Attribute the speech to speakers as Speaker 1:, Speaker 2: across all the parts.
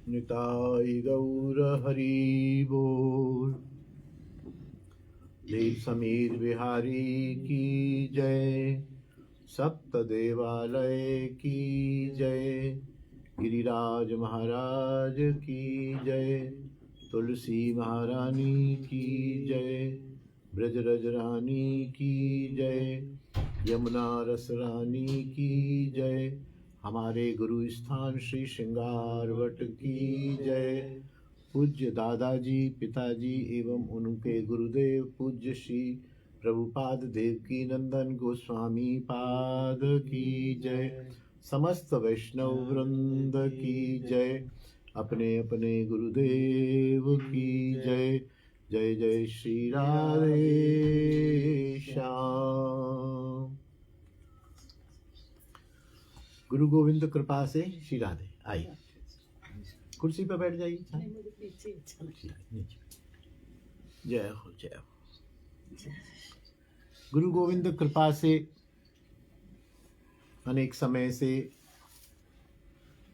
Speaker 1: निताय गौर हरि बोल। देव समीर बिहारी की जय, सप्त देवालय की जय, गिरिराज महाराज की जय, तुलसी महारानी की जय, ब्रजरज रानी की जय, यमुना रस रानी की जय, हमारे गुरु स्थान श्री श्रृंगारवट की जय। पूज्य दादाजी पिताजी एवं उनके गुरुदेव पूज्य श्री प्रभुपाद देवकी नंदन गोस्वामी पाद की जय। समस्त वैष्णव वृंद की जय। अपने अपने गुरुदेव की जय। जय जय श्री राधे श्याम। गुरु गोविंद कृपा से श्री राधे। आइए कुर्सी पर बैठ जाइए। जय हो जय हो। गुरु गोविंद कृपा से अनेक समय से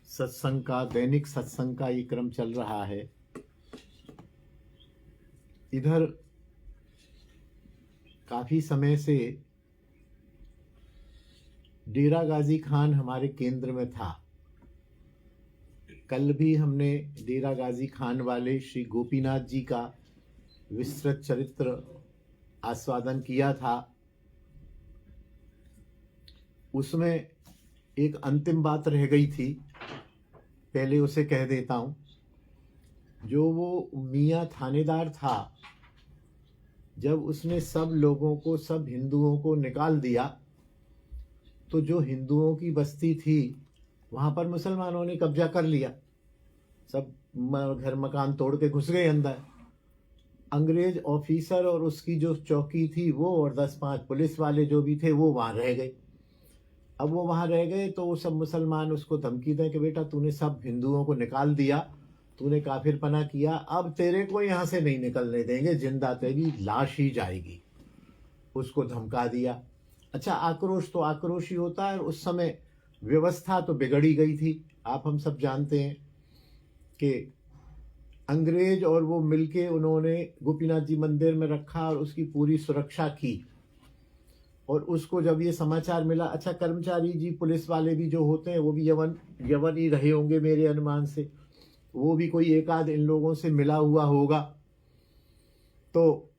Speaker 1: सत्संग का, दैनिक सत्संग का ये क्रम चल रहा है। इधर काफी समय से डेरा गाजी खान हमारे केंद्र में था। कल भी हमने डेरा गाजी खान वाले श्री गोपीनाथ जी का विस्तृत चरित्र आस्वादन किया था। उसमें एक अंतिम बात रह गई थी, पहले उसे कह देता हूँ। जो वो मियाँ थानेदार था, जब उसने सब लोगों को, सब हिंदुओं को निकाल दिया, तो जो हिंदुओं की बस्ती थी वहाँ पर मुसलमानों ने कब्जा कर लिया। सब घर मकान तोड़ के घुस गए अंदर। अंग्रेज ऑफिसर और उसकी जो चौकी थी वो और 10-5 पुलिस वाले जो भी थे वो वहाँ रह गए। अब वो वहाँ रह गए तो वो सब मुसलमान उसको धमकी दें कि बेटा तूने सब हिंदुओं को निकाल दिया, तूने काफिरपना किया, अब तेरे को यहाँ से नहीं निकलने देंगे, जिंदा तेरी लाश ही जाएगी। उसको धमका दिया। अच्छा, आक्रोश तो आक्रोश ही होता है। उस समय व्यवस्था तो बिगड़ी गई थी। आप हम सब जानते हैं कि अंग्रेज और वो मिलके उन्होंने गोपीनाथ जी मंदिर में रखा और उसकी पूरी सुरक्षा की। और उसको जब ये समाचार मिला, अच्छा कर्मचारी जी पुलिस वाले भी जो होते हैं वो भी यवन ही रहे होंगे मेरे अनुमान से, वो भी कोई एक आध इन लोगों से मिला हुआ होगा। तो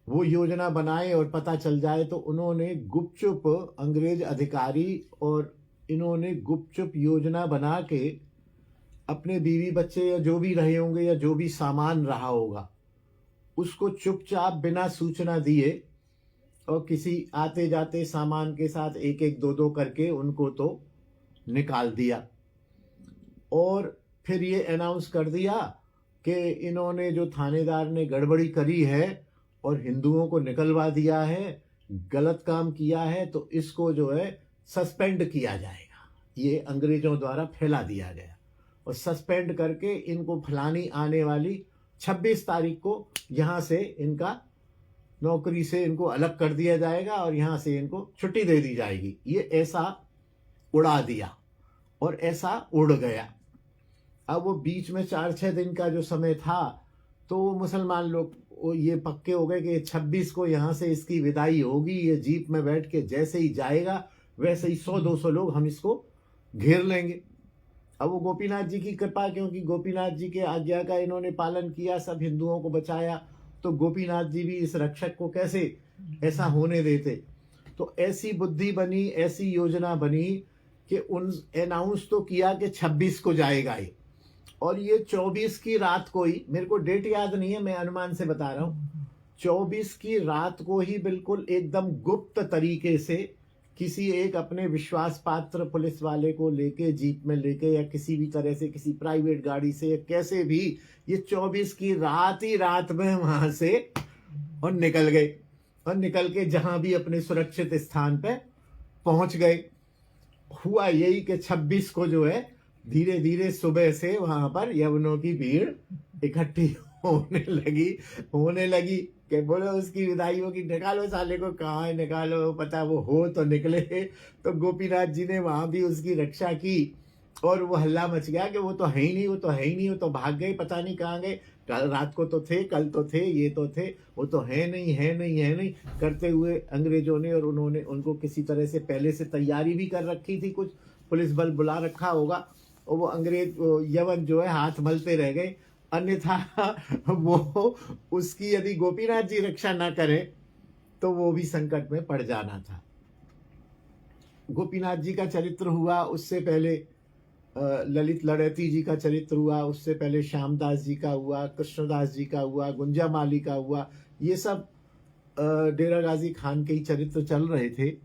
Speaker 1: वो योजना बनाए और पता चल जाए तो उन्होंने गुपचुप, अंग्रेज अधिकारी और इन्होंने गुपचुप योजना बना के अपने बीवी बच्चे या जो भी रहे होंगे या जो भी सामान रहा होगा उसको चुपचाप बिना सूचना दिए और किसी आते जाते सामान के साथ एक एक दो दो करके उनको तो निकाल दिया। और फिर ये अनाउंस कर दिया कि इन्होंने, जो थानेदार ने गड़बड़ी करी है और हिंदुओं को निकलवा दिया है, गलत काम किया है, तो इसको जो है सस्पेंड किया जाएगा। ये अंग्रेजों द्वारा फैला दिया गया और सस्पेंड करके इनको फलानी आने वाली 26 तारीख को यहाँ से इनका नौकरी से इनको अलग कर दिया जाएगा और यहाँ से इनको छुट्टी दे दी जाएगी। ये ऐसा उड़ा दिया और ऐसा उड़ गया। अब वो बीच में 4-6 दिन का जो समय था तो वो मुसलमान लोग ये पक्के हो गए कि 26 को यहाँ से इसकी विदाई होगी। ये जीप में बैठ के जैसे ही जाएगा वैसे ही 100-200 लोग हम इसको घेर लेंगे। अब वो गोपीनाथ जी की कृपा, क्योंकि गोपीनाथ जी के आज्ञा का इन्होंने पालन किया, सब हिंदुओं को बचाया, तो गोपीनाथ जी भी इस रक्षक को कैसे ऐसा होने देते। तो ऐसी बुद्धि बनी, ऐसी योजना बनी कि उन अनाउंस तो किया कि 26 को जाएगा ये, और ये 24 की रात को ही, मेरे को डेट याद नहीं है, मैं अनुमान से बता रहा हूँ, 24 की रात को ही बिल्कुल एकदम गुप्त तरीके से किसी एक अपने विश्वास पात्र पुलिस वाले को लेके, जीप में लेके या किसी भी तरह से, किसी प्राइवेट गाड़ी से या कैसे भी, ये 24 की रात ही रात में वहां से और निकल गए और निकल के जहां भी अपने सुरक्षित स्थान पे पहुंच गए। हुआ यही कि 26 को जो है धीरे धीरे सुबह से वहां पर यवनों की भीड़ इकट्ठी होने लगी। कि बोलो उसकी विदाई हो कि निकालो साले को, कहाँ है निकालो, पता वो हो तो निकले। तो गोपीनाथ जी ने वहां भी उसकी रक्षा की और वो हल्ला मच गया कि वो तो है ही नहीं, वो तो है ही नहीं, वो तो भाग गए, पता नहीं कहाँ गए, कल रात को तो थे, कल तो थे, ये तो थे, वो तो है नहीं, है नहीं, है नहीं करते हुए अंग्रेजों ने, और उन्होंने उनको किसी तरह से पहले से तैयारी भी कर रखी थी, कुछ पुलिस बल बुला रखा होगा, और वो अंग्रेज यवन जो है हाथ मलते रह गए। अन्यथा वो उसकी यदि गोपीनाथ जी रक्षा ना करें तो वो भी संकट में पड़ जाना था। गोपीनाथ जी का चरित्र हुआ, उससे पहले ललित लड़ैती जी का चरित्र हुआ, उससे पहले श्यामदास जी का हुआ, कृष्णदास जी का हुआ, गुंजा माली का हुआ। ये सब डेरा गाजी खान के ही चरित्र चल रहे थे।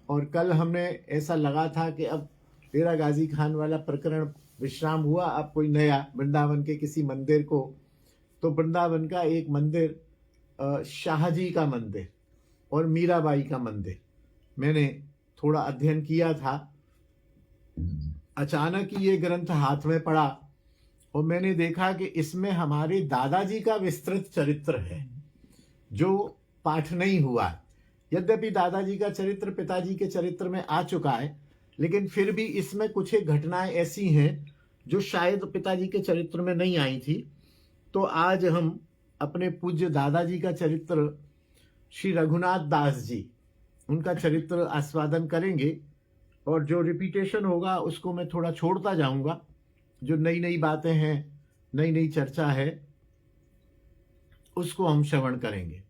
Speaker 1: और कल हमने ऐसा लगा था कि अब डेरा गाजी खान वाला प्रकरण विश्राम हुआ, अब कोई नया वृंदावन के किसी मंदिर को, तो वृंदावन का एक मंदिर शाहजी का मंदिर और मीराबाई का मंदिर मैंने थोड़ा अध्ययन किया था। अचानक ही ये ग्रंथ हाथ में पड़ा और मैंने देखा कि इसमें हमारे दादाजी का विस्तृत चरित्र है जो पाठ नहीं हुआ। यद्यपि दादाजी का चरित्र पिताजी के चरित्र में आ चुका है, लेकिन फिर भी इसमें कुछ एक घटनाएं ऐसी हैं जो शायद पिताजी के चरित्र में नहीं आई थी। तो आज हम अपने पूज्य दादाजी का चरित्र श्री रघुनाथ दास जी, उनका चरित्र आस्वादन करेंगे, और जो रिपीटेशन होगा उसको मैं थोड़ा छोड़ता जाऊंगा। जो नई नई बातें हैं, नई नई चर्चा है, उसको हम श्रवण करेंगे।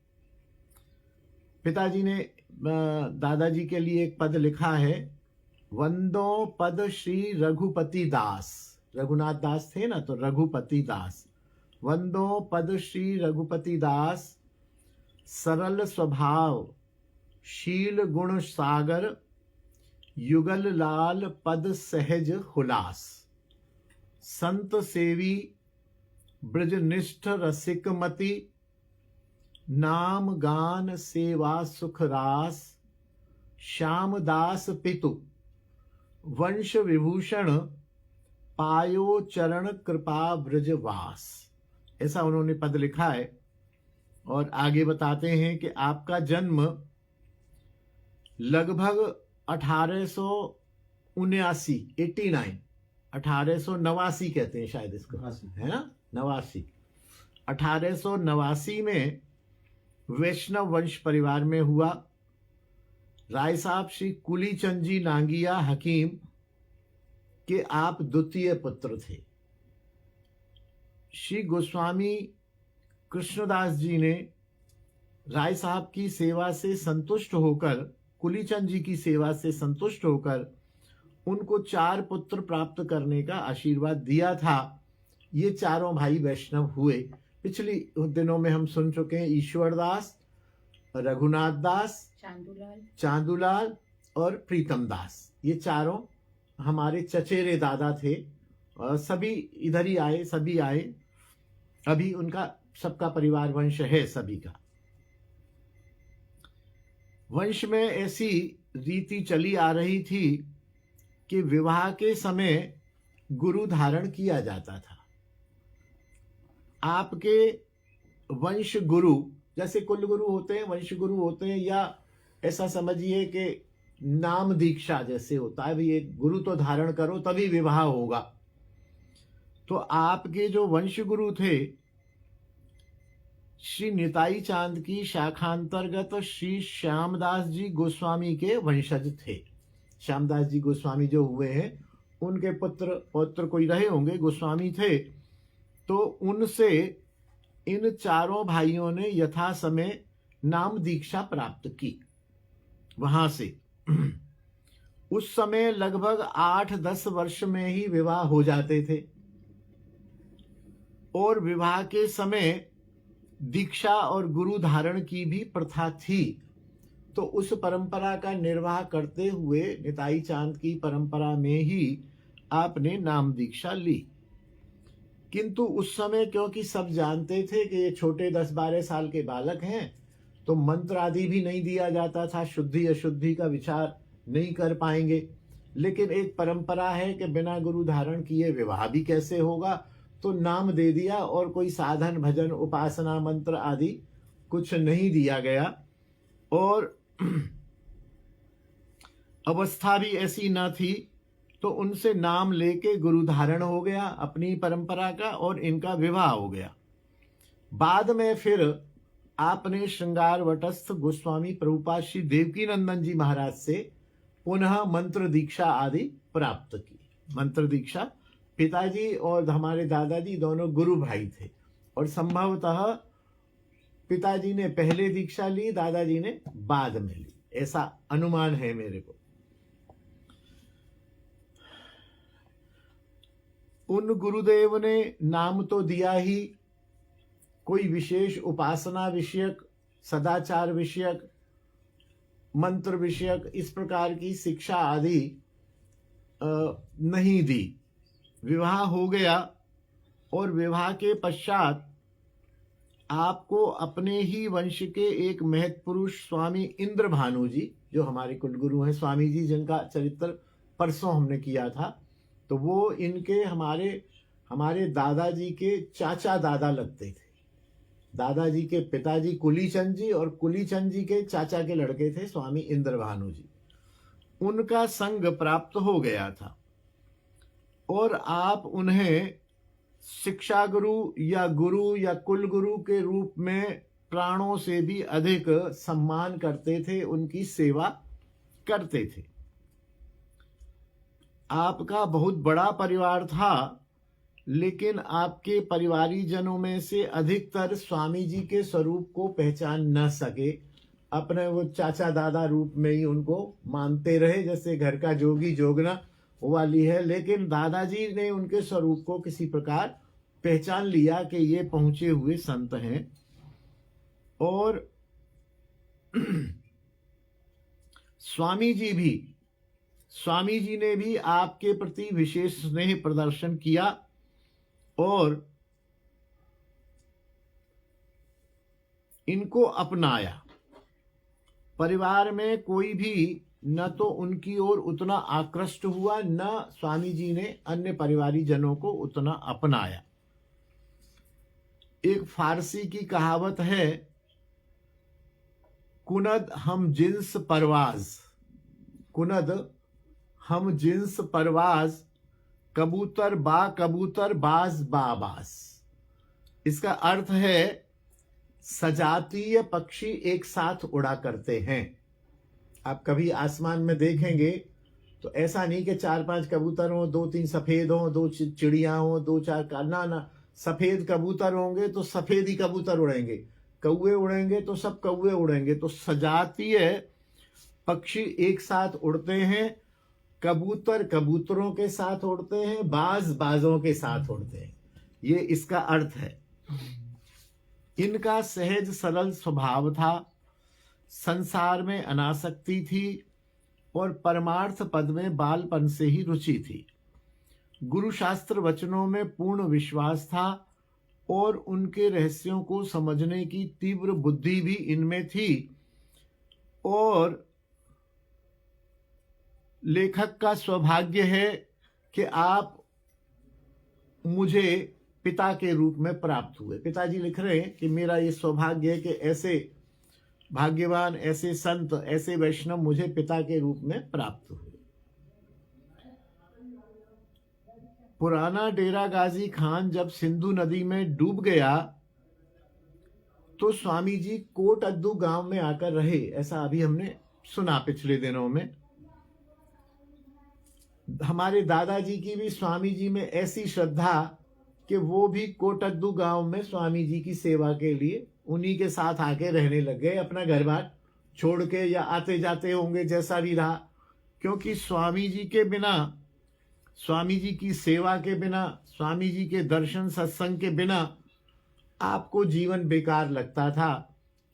Speaker 1: पिताजी ने दादाजी के लिए एक पद लिखा है, वंदो पद श्री रघुपति दास। रघुनाथ दास थे ना, तो रघुपति दास। वंदो पद श्री रघुपति दास, सरल स्वभाव शील गुण सागर, युगल लाल पद सहज हुलास। संत सेवी ब्रजनिष्ठ रसिक मति, नाम गान सेवा सुख रास। श्यामदास पितु वंश विभूषण, पायो चरण कृपा ब्रजवास। ऐसा उन्होंने पद लिखा है। और आगे बताते हैं कि आपका जन्म लगभग 1889 1889 कहते हैं शायद इसको, है ना, 89 1889 में वैष्णव वंश परिवार में हुआ। राय साहब श्री कुलीचंद जी नांगिया हकीम के आप द्वितीय पुत्र थे। श्री गोस्वामी कृष्णदास जी ने राय साहब की सेवा से संतुष्ट होकर, कुलीचंद जी की सेवा से संतुष्ट होकर उनको 4 पुत्र प्राप्त करने का आशीर्वाद दिया था। ये चारों भाई वैष्णव हुए। पिछले दिनों में हम सुन चुके हैं, ईश्वरदास, रघुनाथ दास, चांदूलाल और प्रीतम दास। ये चारों हमारे चचेरे दादा थे। सभी इधर ही आए, सभी आए। अभी उनका सबका परिवार वंश है सभी का। वंश में ऐसी रीति चली आ रही थी कि विवाह के समय गुरु धारण किया जाता था। आपके वंश गुरु, जैसे कुल गुरु होते हैं, वंश गुरु होते हैं, या ऐसा समझिए कि नाम दीक्षा जैसे होता है, भाई एक गुरु तो धारण करो तभी विवाह होगा। तो आपके जो वंश गुरु थे, श्री निताई चांद की शाखांतर्गत श्री श्यामदास जी गोस्वामी के वंशज थे। श्यामदास जी गोस्वामी जो हुए हैं, उनके पुत्र पौत्र कोई रहे होंगे, गोस्वामी थे। तो उनसे इन चारों भाइयों ने यथा समय नाम दीक्षा प्राप्त की वहां से। उस समय लगभग 8-10 वर्ष में ही विवाह हो जाते थे, और विवाह के समय दीक्षा और गुरु धारण की भी प्रथा थी। तो उस परंपरा का निर्वाह करते हुए निताई चांद की परंपरा में ही आपने नाम दीक्षा ली। किंतु उस समय क्योंकि सब जानते थे कि ये छोटे 10-12 साल के बालक हैं, तो मंत्र आदि भी नहीं दिया जाता था, शुद्धि अशुद्धि का विचार नहीं कर पाएंगे। लेकिन एक परंपरा है कि बिना गुरु धारण किए विवाह भी कैसे होगा, तो नाम दे दिया और कोई साधन भजन उपासना मंत्र आदि कुछ नहीं दिया गया और अवस्था भी ऐसी न थी, तो उनसे नाम लेके गुरु धारण हो गया अपनी परंपरा का और इनका विवाह हो गया। बाद में फिर आपने श्रृंगार वटस्थ गोस्वामी प्रभुपाद श्री देवकीनंदन जी महाराज से पुनः मंत्र दीक्षा आदि प्राप्त की। मंत्र दीक्षा, पिताजी और हमारे दादाजी दोनों गुरु भाई थे और संभवतः पिताजी ने पहले दीक्षा ली, दादाजी ने बाद में ली, ऐसा अनुमान है मेरे को। उन गुरुदेव ने नाम तो दिया ही, कोई विशेष उपासना विषयक, सदाचार विषयक, मंत्र विषयक इस प्रकार की शिक्षा आदि नहीं दी। विवाह हो गया और विवाह के पश्चात आपको अपने ही वंश के एक महत्पुरुष स्वामी इंद्रभानु जी, जो हमारे कुलगुरु हैं, स्वामी जी जिनका चरित्र परसों हमने किया था, तो वो इनके हमारे दादाजी के चाचा दादा लगते थे। दादाजी के पिताजी कुलीचंद जी और कुलीचंद जी के चाचा के लड़के थे स्वामी इंद्रभानु जी। उनका संग प्राप्त हो गया था और आप उन्हें शिक्षा गुरु या कुल गुरु के रूप में प्राणों से भी अधिक सम्मान करते थे, उनकी सेवा करते थे। आपका बहुत बड़ा परिवार था, लेकिन आपके परिवारी जनों में से अधिकतर स्वामी जी के स्वरूप को पहचान न सके, अपने वो चाचा दादा रूप में ही उनको मानते रहे, जैसे घर का जोगी जोगना वाली है। लेकिन दादाजी ने उनके स्वरूप को किसी प्रकार पहचान लिया कि ये पहुंचे हुए संत हैं और स्वामी जी ने भी आपके प्रति विशेष स्नेह प्रदर्शन किया और इनको अपनाया। परिवार में कोई भी न तो उनकी ओर उतना आकृष्ट हुआ, न स्वामी जी ने अन्य परिवारी जनों को उतना अपनाया। एक फारसी की कहावत है, कुनद हम जिन्स परवाज, कबूतर बाज बाज। इसका अर्थ है सजातीय पक्षी एक साथ उड़ा करते हैं। आप कभी आसमान में देखेंगे तो ऐसा नहीं कि 4-5 कबूतर हो, 2-3 सफेद हो, 2 चिड़िया हो, 2-4 ना, सफेद कबूतर होंगे तो सफेद ही कबूतर उड़ेंगे, कौवे उड़ेंगे तो सब कौवे उड़ेंगे। तो सजातीय पक्षी एक साथ उड़ते हैं, कबूतर कबूतरों के साथ उड़ते हैं, बाज बाजों के साथ उड़ते हैं, ये इसका अर्थ है। इनका सहज सरल स्वभाव था, संसार में अनासक्ति थी और परमार्थ पद में बालपन से ही रुचि थी। गुरु शास्त्र वचनों में पूर्ण विश्वास था और उनके रहस्यों को समझने की तीव्र बुद्धि भी इनमें थी। और लेखक का सौभाग्य है कि आप मुझे पिता के रूप में प्राप्त हुए। पिताजी लिख रहे हैं कि मेरा ये सौभाग्य है कि ऐसे भाग्यवान, ऐसे संत, ऐसे वैष्णव मुझे पिता के रूप में प्राप्त हुए। पुराना डेरा गाजी खान जब सिंधु नदी में डूब गया तो स्वामी जी कोटअद्दू गांव में आकर रहे, ऐसा अभी हमने सुना पिछले दिनों में। हमारे दादाजी की भी स्वामी जी में ऐसी श्रद्धा कि वो भी कोटअद्दू गांव में स्वामी जी की सेवा के लिए उन्हीं के साथ आके रहने लग गए, अपना घर बार छोड़ के, या आते जाते होंगे जैसा भी रहा। क्योंकि स्वामी जी के बिना, स्वामी जी की सेवा के बिना, स्वामी जी के दर्शन सत्संग के बिना आपको जीवन बेकार लगता था।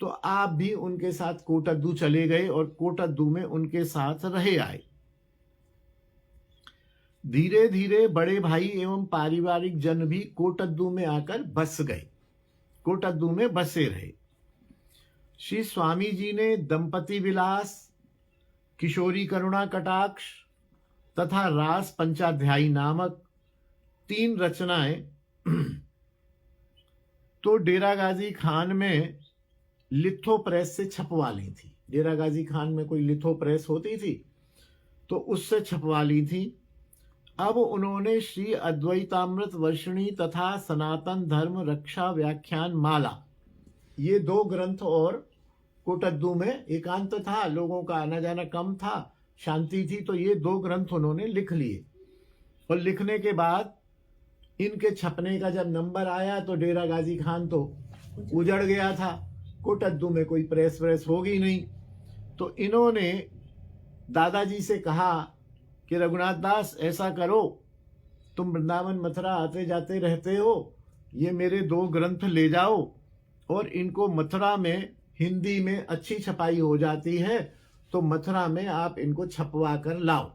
Speaker 1: तो आप भी उनके साथ कोटअद्दू चले गए और कोटअद्दू में उनके साथ रहे आए। धीरे धीरे बड़े भाई एवं पारिवारिक जन भी कोटअद्दू में आकर बस गए, कोटअद्दू में बसे रहे। श्री स्वामी जी ने दंपति विलास, किशोरी करुणा कटाक्ष तथा रास पंचाध्यायी नामक 3 रचनाएं तो डेरा गाजी खान में लिथो प्रेस से छपवा ली थी। डेरा गाजी खान में कोई लिथो प्रेस होती थी तो उससे छपवा ली थी। अब उन्होंने श्री अद्वैतामृत वर्षिणी तथा सनातन धर्म रक्षा व्याख्यान माला, ये 2 ग्रंथ, और कोटद्दू में एकांत था, लोगों का आना जाना कम था, शांति थी, तो ये 2 ग्रंथ उन्होंने लिख लिए। और लिखने के बाद इनके छपने का जब नंबर आया तो डेरा गाजी खान तो उजड़ गया था, कोटद्दू में कोई प्रेस व्रेस होगी नहीं। तो इन्होंने दादाजी से कहा कि रघुनाथ दास ऐसा करो, तुम वृंदावन मथुरा आते जाते रहते हो, ये मेरे 2 ग्रंथ ले जाओ और इनको मथुरा में हिंदी में अच्छी छपाई हो जाती है तो मथुरा में आप इनको छपवा कर लाओ।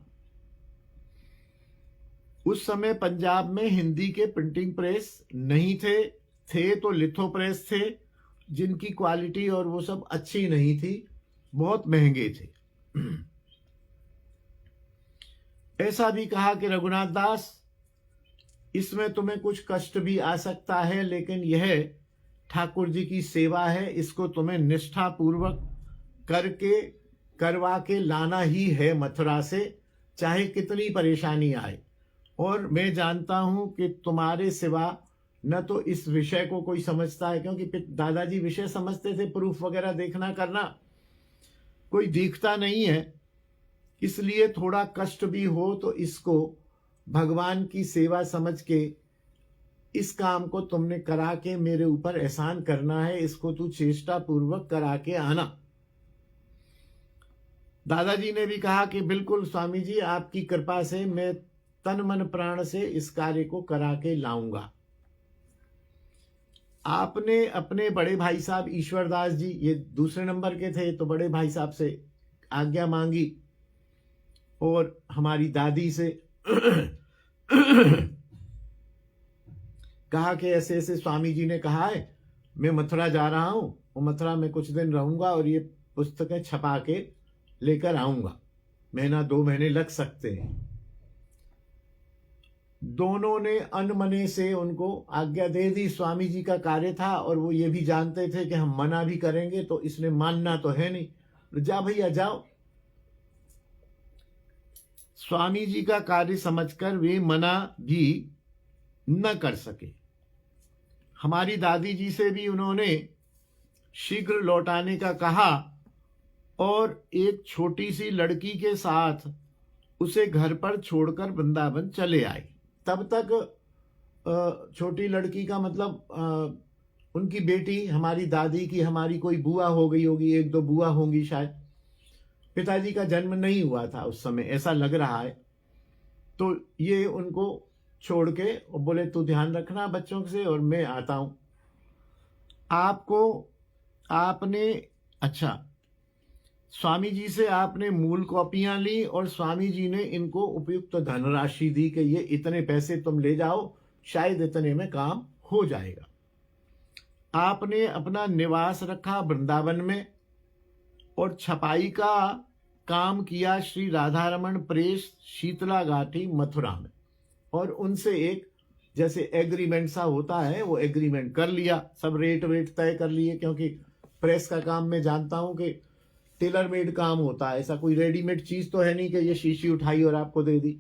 Speaker 1: उस समय पंजाब में हिंदी के प्रिंटिंग प्रेस नहीं थे तो लिथो प्रेस थे, जिनकी क्वालिटी और वो सब अच्छी नहीं थी, बहुत महंगे थे। ऐसा भी कहा कि रघुनाथ दास, इसमें तुम्हें कुछ कष्ट भी आ सकता है, लेकिन यह ठाकुर जी की सेवा है, इसको तुम्हें निष्ठा पूर्वक करके करवा के लाना ही है मथुरा से, चाहे कितनी परेशानी आए। और मैं जानता हूं कि तुम्हारे सिवा न तो इस विषय को कोई समझता है, क्योंकि दादाजी विषय समझते थे, प्रूफ वगैरह देखना करना, कोई दिखता नहीं है, इसलिए थोड़ा कष्ट भी हो तो इसको भगवान की सेवा समझ के इस काम को तुमने करा के मेरे ऊपर एहसान करना है, इसको तू चेष्टा पूर्वक करा के आना। दादाजी ने भी कहा कि बिल्कुल स्वामी जी, आपकी कृपा से मैं तन मन प्राण से इस कार्य को करा के लाऊंगा। आपने अपने बड़े भाई साहब ईश्वरदास जी, ये दूसरे नंबर के थे, तो बड़े भाई साहब से आज्ञा मांगी और हमारी दादी से कहा कि ऐसे ऐसे स्वामी जी ने कहा है, मैं मथुरा जा रहा हूं और मथुरा में कुछ दिन रहूंगा और ये पुस्तकें छपा के लेकर आऊंगा, 1-2 महीने लग सकते हैं। दोनों ने अनमने से उनको आज्ञा दे दी। स्वामी जी का कार्य था और वो ये भी जानते थे कि हम मना भी करेंगे तो इसने मानना तो है नहीं, जा भैया जाओ। स्वामी जी का कार्य समझकर वे मना भी न कर सके। हमारी दादी जी से भी उन्होंने शीघ्र लौटाने का कहा और एक छोटी सी लड़की के साथ उसे घर पर छोड़कर वृंदावन चले आए। तब तक छोटी लड़की का मतलब उनकी बेटी, हमारी दादी की हमारी कोई बुआ हो गई होगी, 1-2 बुआ होंगी शायद। पिताजी का जन्म नहीं हुआ था उस समय, ऐसा लग रहा है। तो ये उनको छोड़ के और बोले तू ध्यान रखना बच्चों से और मैं आता हूं। आपने अच्छा, स्वामी जी से आपने मूल कॉपियां ली और स्वामी जी ने इनको उपयुक्त धनराशि दी कि ये इतने पैसे तुम ले जाओ, शायद इतने में काम हो जाएगा। आपने अपना निवास रखा वृंदावन में और छपाई का काम किया श्री राधारमण प्रेस, शीतला घाटी, मथुरा में। और उनसे एक जैसे एग्रीमेंट सा होता है वो एग्रीमेंट कर लिया, सब रेट वेट तय कर लिए, क्योंकि प्रेस का काम मैं जानता हूं कि टेलर मेड काम होता है, ऐसा कोई रेडीमेड चीज तो है नहीं कि ये शीशी उठाई और आपको दे दी।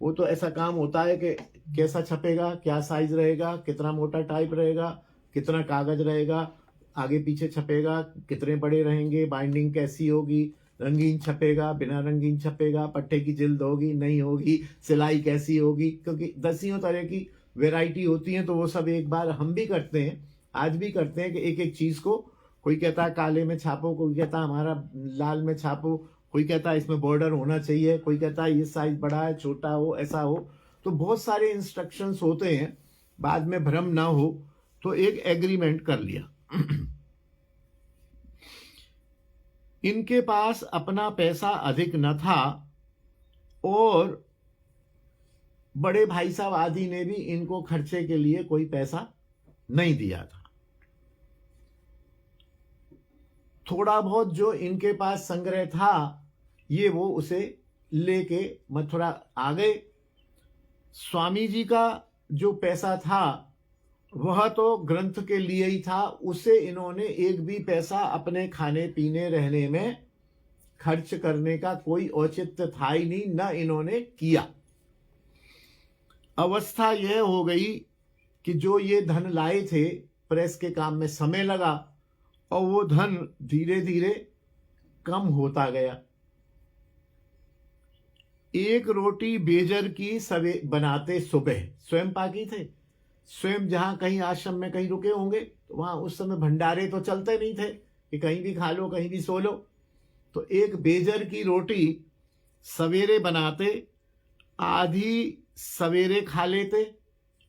Speaker 1: वो तो ऐसा काम होता है कि कैसा छपेगा, क्या साइज रहेगा, कितना मोटा टाइप रहेगा, कितना कागज रहेगा, आगे पीछे छपेगा, कितने बड़े रहेंगे, बाइंडिंग कैसी होगी, रंगीन छपेगा, बिना रंगीन छपेगा, पट्टे की जिल्द होगी नहीं होगी, सिलाई कैसी होगी, क्योंकि 10 तरह की वैरायटी होती है। तो वो सब एक बार हम भी करते हैं, आज भी करते हैं कि एक एक चीज को, कोई कहता है काले में छापो, कोई कहता है हमारा लाल में छापो, कोई कहता है इसमें बॉर्डर होना चाहिए, कोई कहता है ये साइज बड़ा है, छोटा हो, ऐसा हो। तो बहुत सारे इंस्ट्रक्शंस होते हैं, बाद में भ्रम ना हो तो एक एग्रीमेंट कर लिया। इनके पास अपना पैसा अधिक न था और बड़े भाई साहब आदि ने भी इनको खर्चे के लिए कोई पैसा नहीं दिया था। थोड़ा बहुत जो इनके पास संग्रह था ये वो उसे लेके मथुरा आ गए। स्वामी जी का जो पैसा था वह तो ग्रंथ के लिए ही था, उसे इन्होंने एक भी पैसा अपने खाने पीने रहने में खर्च करने का कोई औचित्य था ही नहीं, न इन्होंने किया। अवस्था यह हो गई कि जो ये धन लाए थे प्रेस के काम में समय लगा और वो धन धीरे धीरे कम होता गया। एक रोटी बेजर की सवे बनाते सुबह, स्वयं पाकी थे, स्वयं जहां कहीं आश्रम में कहीं रुके होंगे तो वहां उस समय भंडारे तो चलते नहीं थे कि कहीं भी खा लो कहीं भी सो लो। तो एक बेजर की रोटी सवेरे बनाते, आधी सवेरे खा लेते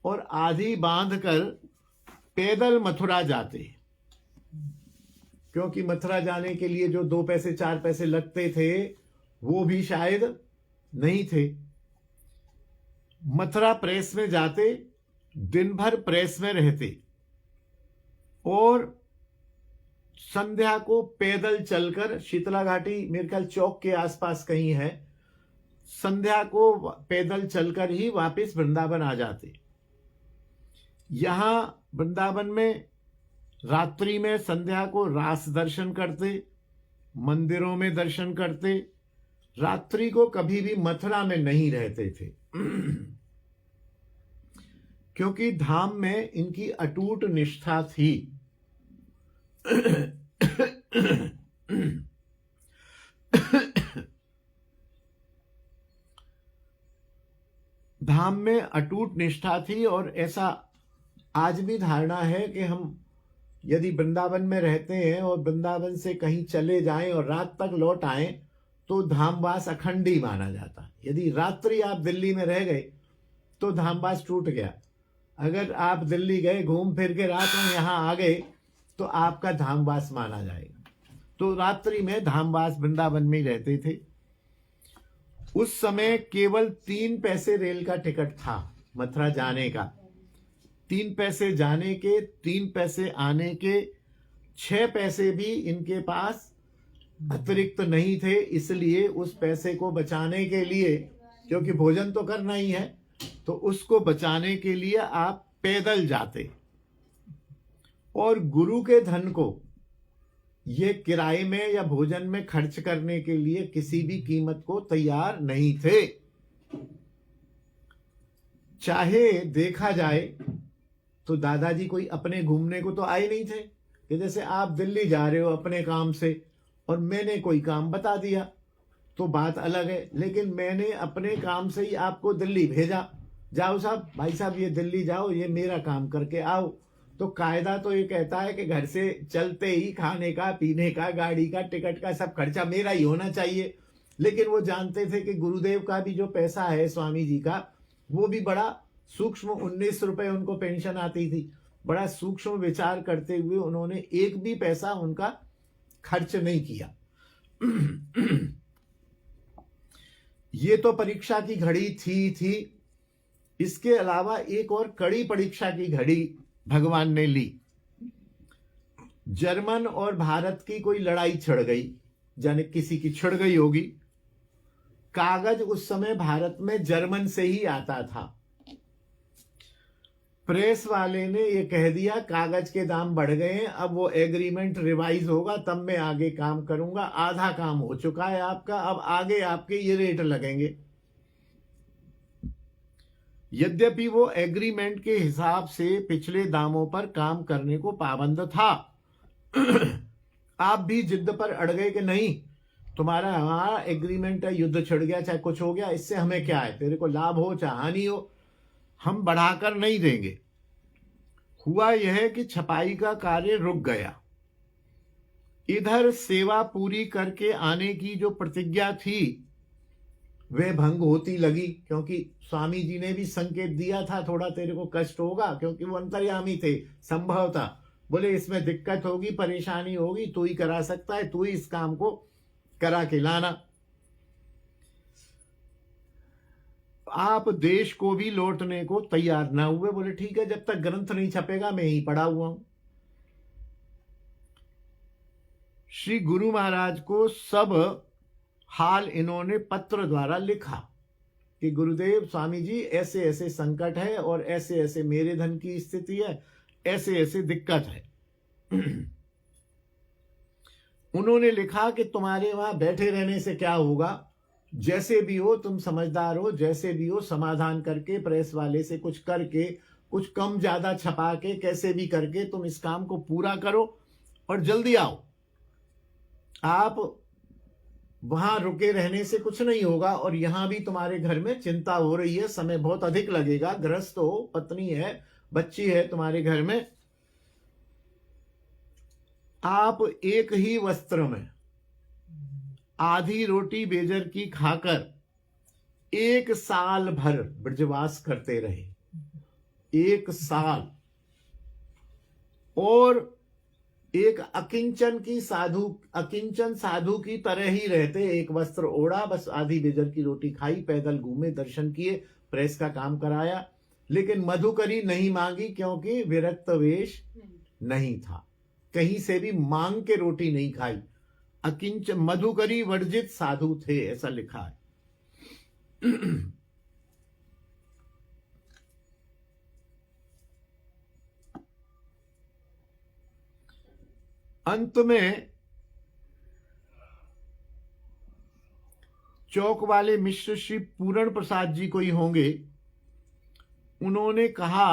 Speaker 1: और आधी बांध कर पैदल मथुरा जाते, क्योंकि मथुरा जाने के लिए जो 2 पैसे 4 पैसे लगते थे वो भी शायद नहीं थे। मथुरा प्रेस में जाते, दिन भर प्रेस में रहते और संध्या को पैदल चलकर, शीतला घाटी मेरे ख्याल चौक के आसपास कहीं है, संध्या को पैदल चलकर ही वापस वृंदावन आ जाते। यहां वृंदावन में रात्रि में संध्या को रास दर्शन करते, मंदिरों में दर्शन करते, रात्रि को कभी भी मथुरा में नहीं रहते थे क्योंकि धाम में इनकी अटूट निष्ठा थी। धाम में अटूट निष्ठा थी और ऐसा आज भी धारणा है कि हम यदि वृंदावन में रहते हैं और वृंदावन से कहीं चले जाएं और रात तक लौट आएं तो धामवास अखंड ही माना जाता। यदि रात्रि आप दिल्ली में रह गए तो धामवास टूट गया। अगर आप दिल्ली गए, घूम फिर के रात में यहाँ आ गए तो आपका धामवास माना जाएगा। तो रात्रि में धामवास वृंदावन में ही रहते थे। उस समय केवल 3 पैसे रेल का टिकट था मथुरा जाने का, 3 पैसे जाने के, 3 पैसे आने के, 6 पैसे भी इनके पास अतिरिक्त नहीं थे। इसलिए उस पैसे को बचाने के लिए, क्योंकि भोजन तो करना ही है, तो उसको बचाने के लिए आप पैदल जाते और गुरु के धन को ये किराए में या भोजन में खर्च करने के लिए किसी भी कीमत को तैयार नहीं थे। चाहे देखा जाए तो दादाजी कोई अपने घूमने को तो आए नहीं थे कि जैसे आप दिल्ली जा रहे हो अपने काम से और मैंने कोई काम बता दिया तो बात अलग है, लेकिन मैंने अपने काम से ही आपको दिल्ली भेजा, जाओ साहब, भाई साहब ये दिल्ली जाओ, ये मेरा काम करके आओ। तो कायदा तो ये कहता है कि घर से चलते ही खाने का, पीने का, गाड़ी का, टिकट का सब खर्चा मेरा ही होना चाहिए। लेकिन वो जानते थे कि गुरुदेव का भी जो पैसा है स्वामी जी का, वो भी बड़ा सूक्ष्म, 19 रुपए उनको पेंशन आती थी। बड़ा सूक्ष्म विचार करते हुए उन्होंने एक भी पैसा उनका खर्च नहीं किया। ये तो परीक्षा की घड़ी थी। इसके अलावा एक और कड़ी परीक्षा की घड़ी भगवान ने ली। जर्मन और भारत की कोई लड़ाई छिड़ गई, जाने किसी की छिड़ गई होगी। कागज उस समय भारत में जर्मन से ही आता था। प्रेस वाले ने ये कह दिया कागज के दाम बढ़ गए हैं, अब वो एग्रीमेंट रिवाइज होगा तब मैं आगे काम करूंगा, आधा काम हो चुका है आपका, अब आगे आपके ये रेट लगेंगे। यद्यपि वो एग्रीमेंट के हिसाब से पिछले दामों पर काम करने को पाबंद था। आप भी जिद पर अड़ गए कि नहीं, तुम्हारा हमारा एग्रीमेंट है, युद्ध छिड़ गया चाहे कुछ हो गया, इससे हमें क्या है, तेरे को लाभ हो चाहे हानि हो, हम बढ़ाकर नहीं देंगे। हुआ यह कि छपाई का कार्य रुक गया। इधर सेवा पूरी करके आने की जो प्रतिज्ञा थी वह भंग होती लगी, क्योंकि स्वामी जी ने भी संकेत दिया था थोड़ा तेरे को कष्ट होगा, क्योंकि वो अंतर्यामी थे। संभव था, बोले इसमें दिक्कत होगी, परेशानी होगी, तू ही करा सकता है, तू ही इस काम को करा के लाना। आप देश को भी लौटने को तैयार ना हुए, बोले ठीक है जब तक ग्रंथ नहीं छपेगा मैं ही पड़ा हुआ हूं। श्री गुरु महाराज को सब हाल इन्होंने पत्र द्वारा लिखा। कि गुरुदेव स्वामी जी ऐसे ऐसे संकट है और ऐसे ऐसे मेरे धन की स्थिति है, ऐसे ऐसे दिक्कत है। उन्होंने लिखा कि तुम्हारे वहां बैठे रहने से क्या होगा, जैसे भी हो तुम समझदार हो, जैसे भी हो समाधान करके प्रेस वाले से कुछ करके, कुछ कम ज्यादा छपा के, कैसे भी करके तुम इस काम को पूरा करो और जल्दी आओ। आप वहां रुके रहने से कुछ नहीं होगा और यहां भी तुम्हारे घर में चिंता हो रही है, समय बहुत अधिक लगेगा, गृहस्थ हो, पत्नी है, बच्ची है तुम्हारे घर में। आप एक ही वस्त्र में आधी रोटी बेजर की खाकर 1 साल भर ब्रजवास करते रहे, 1 साल, और एक अकिंचन साधु की तरह ही रहते। एक वस्त्र ओढ़ा, बस आधी बेजर की रोटी खाई, पैदल घूमे, दर्शन किए, प्रेस का काम कराया, लेकिन मधुकरी नहीं मांगी क्योंकि विरक्त वेश नहीं था। कहीं से भी मांग के रोटी नहीं खाई। अकिंचन मधुकरी वर्जित साधु थे, ऐसा लिखा है। अंत में चौक वाले मिश्र श्री पूर्ण प्रसाद जी कोई होंगे, उन्होंने कहा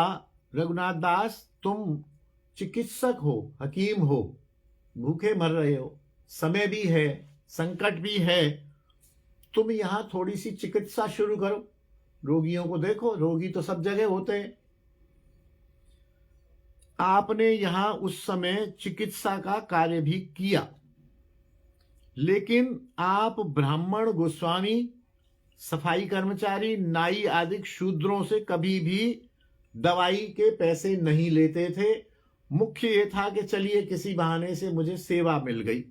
Speaker 1: रघुनाथ दास तुम चिकित्सक हो, हकीम हो, भूखे मर रहे हो, समय भी है, संकट भी है, तुम यहां थोड़ी सी चिकित्सा शुरू करो, रोगियों को देखो, रोगी तो सब जगह होते हैं। आपने यहां उस समय चिकित्सा का कार्य भी किया, लेकिन आप ब्राह्मण, गोस्वामी, सफाई कर्मचारी, नाई आदि शूद्रों से कभी भी दवाई के पैसे नहीं लेते थे। मुख्य ये था कि चलिए किसी बहाने से मुझे सेवा मिल गई।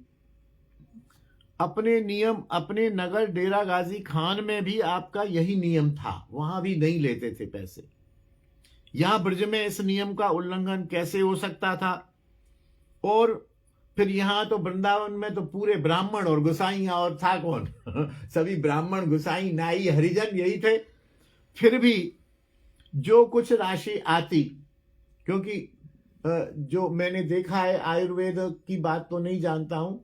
Speaker 1: अपने नियम, अपने नगर डेरा गाजी खान में भी आपका यही नियम था, वहां भी नहीं लेते थे पैसे। यहां ब्रज में इस नियम का उल्लंघन कैसे हो सकता था? और फिर यहां तो वृंदावन में तो पूरे ब्राह्मण और गुसाई, और था कौन? सभी ब्राह्मण, गुसाई, नाई, हरिजन यही थे। फिर भी जो कुछ राशि आती, क्योंकि जो मैंने देखा है, आयुर्वेद की बात तो नहीं जानता हूं,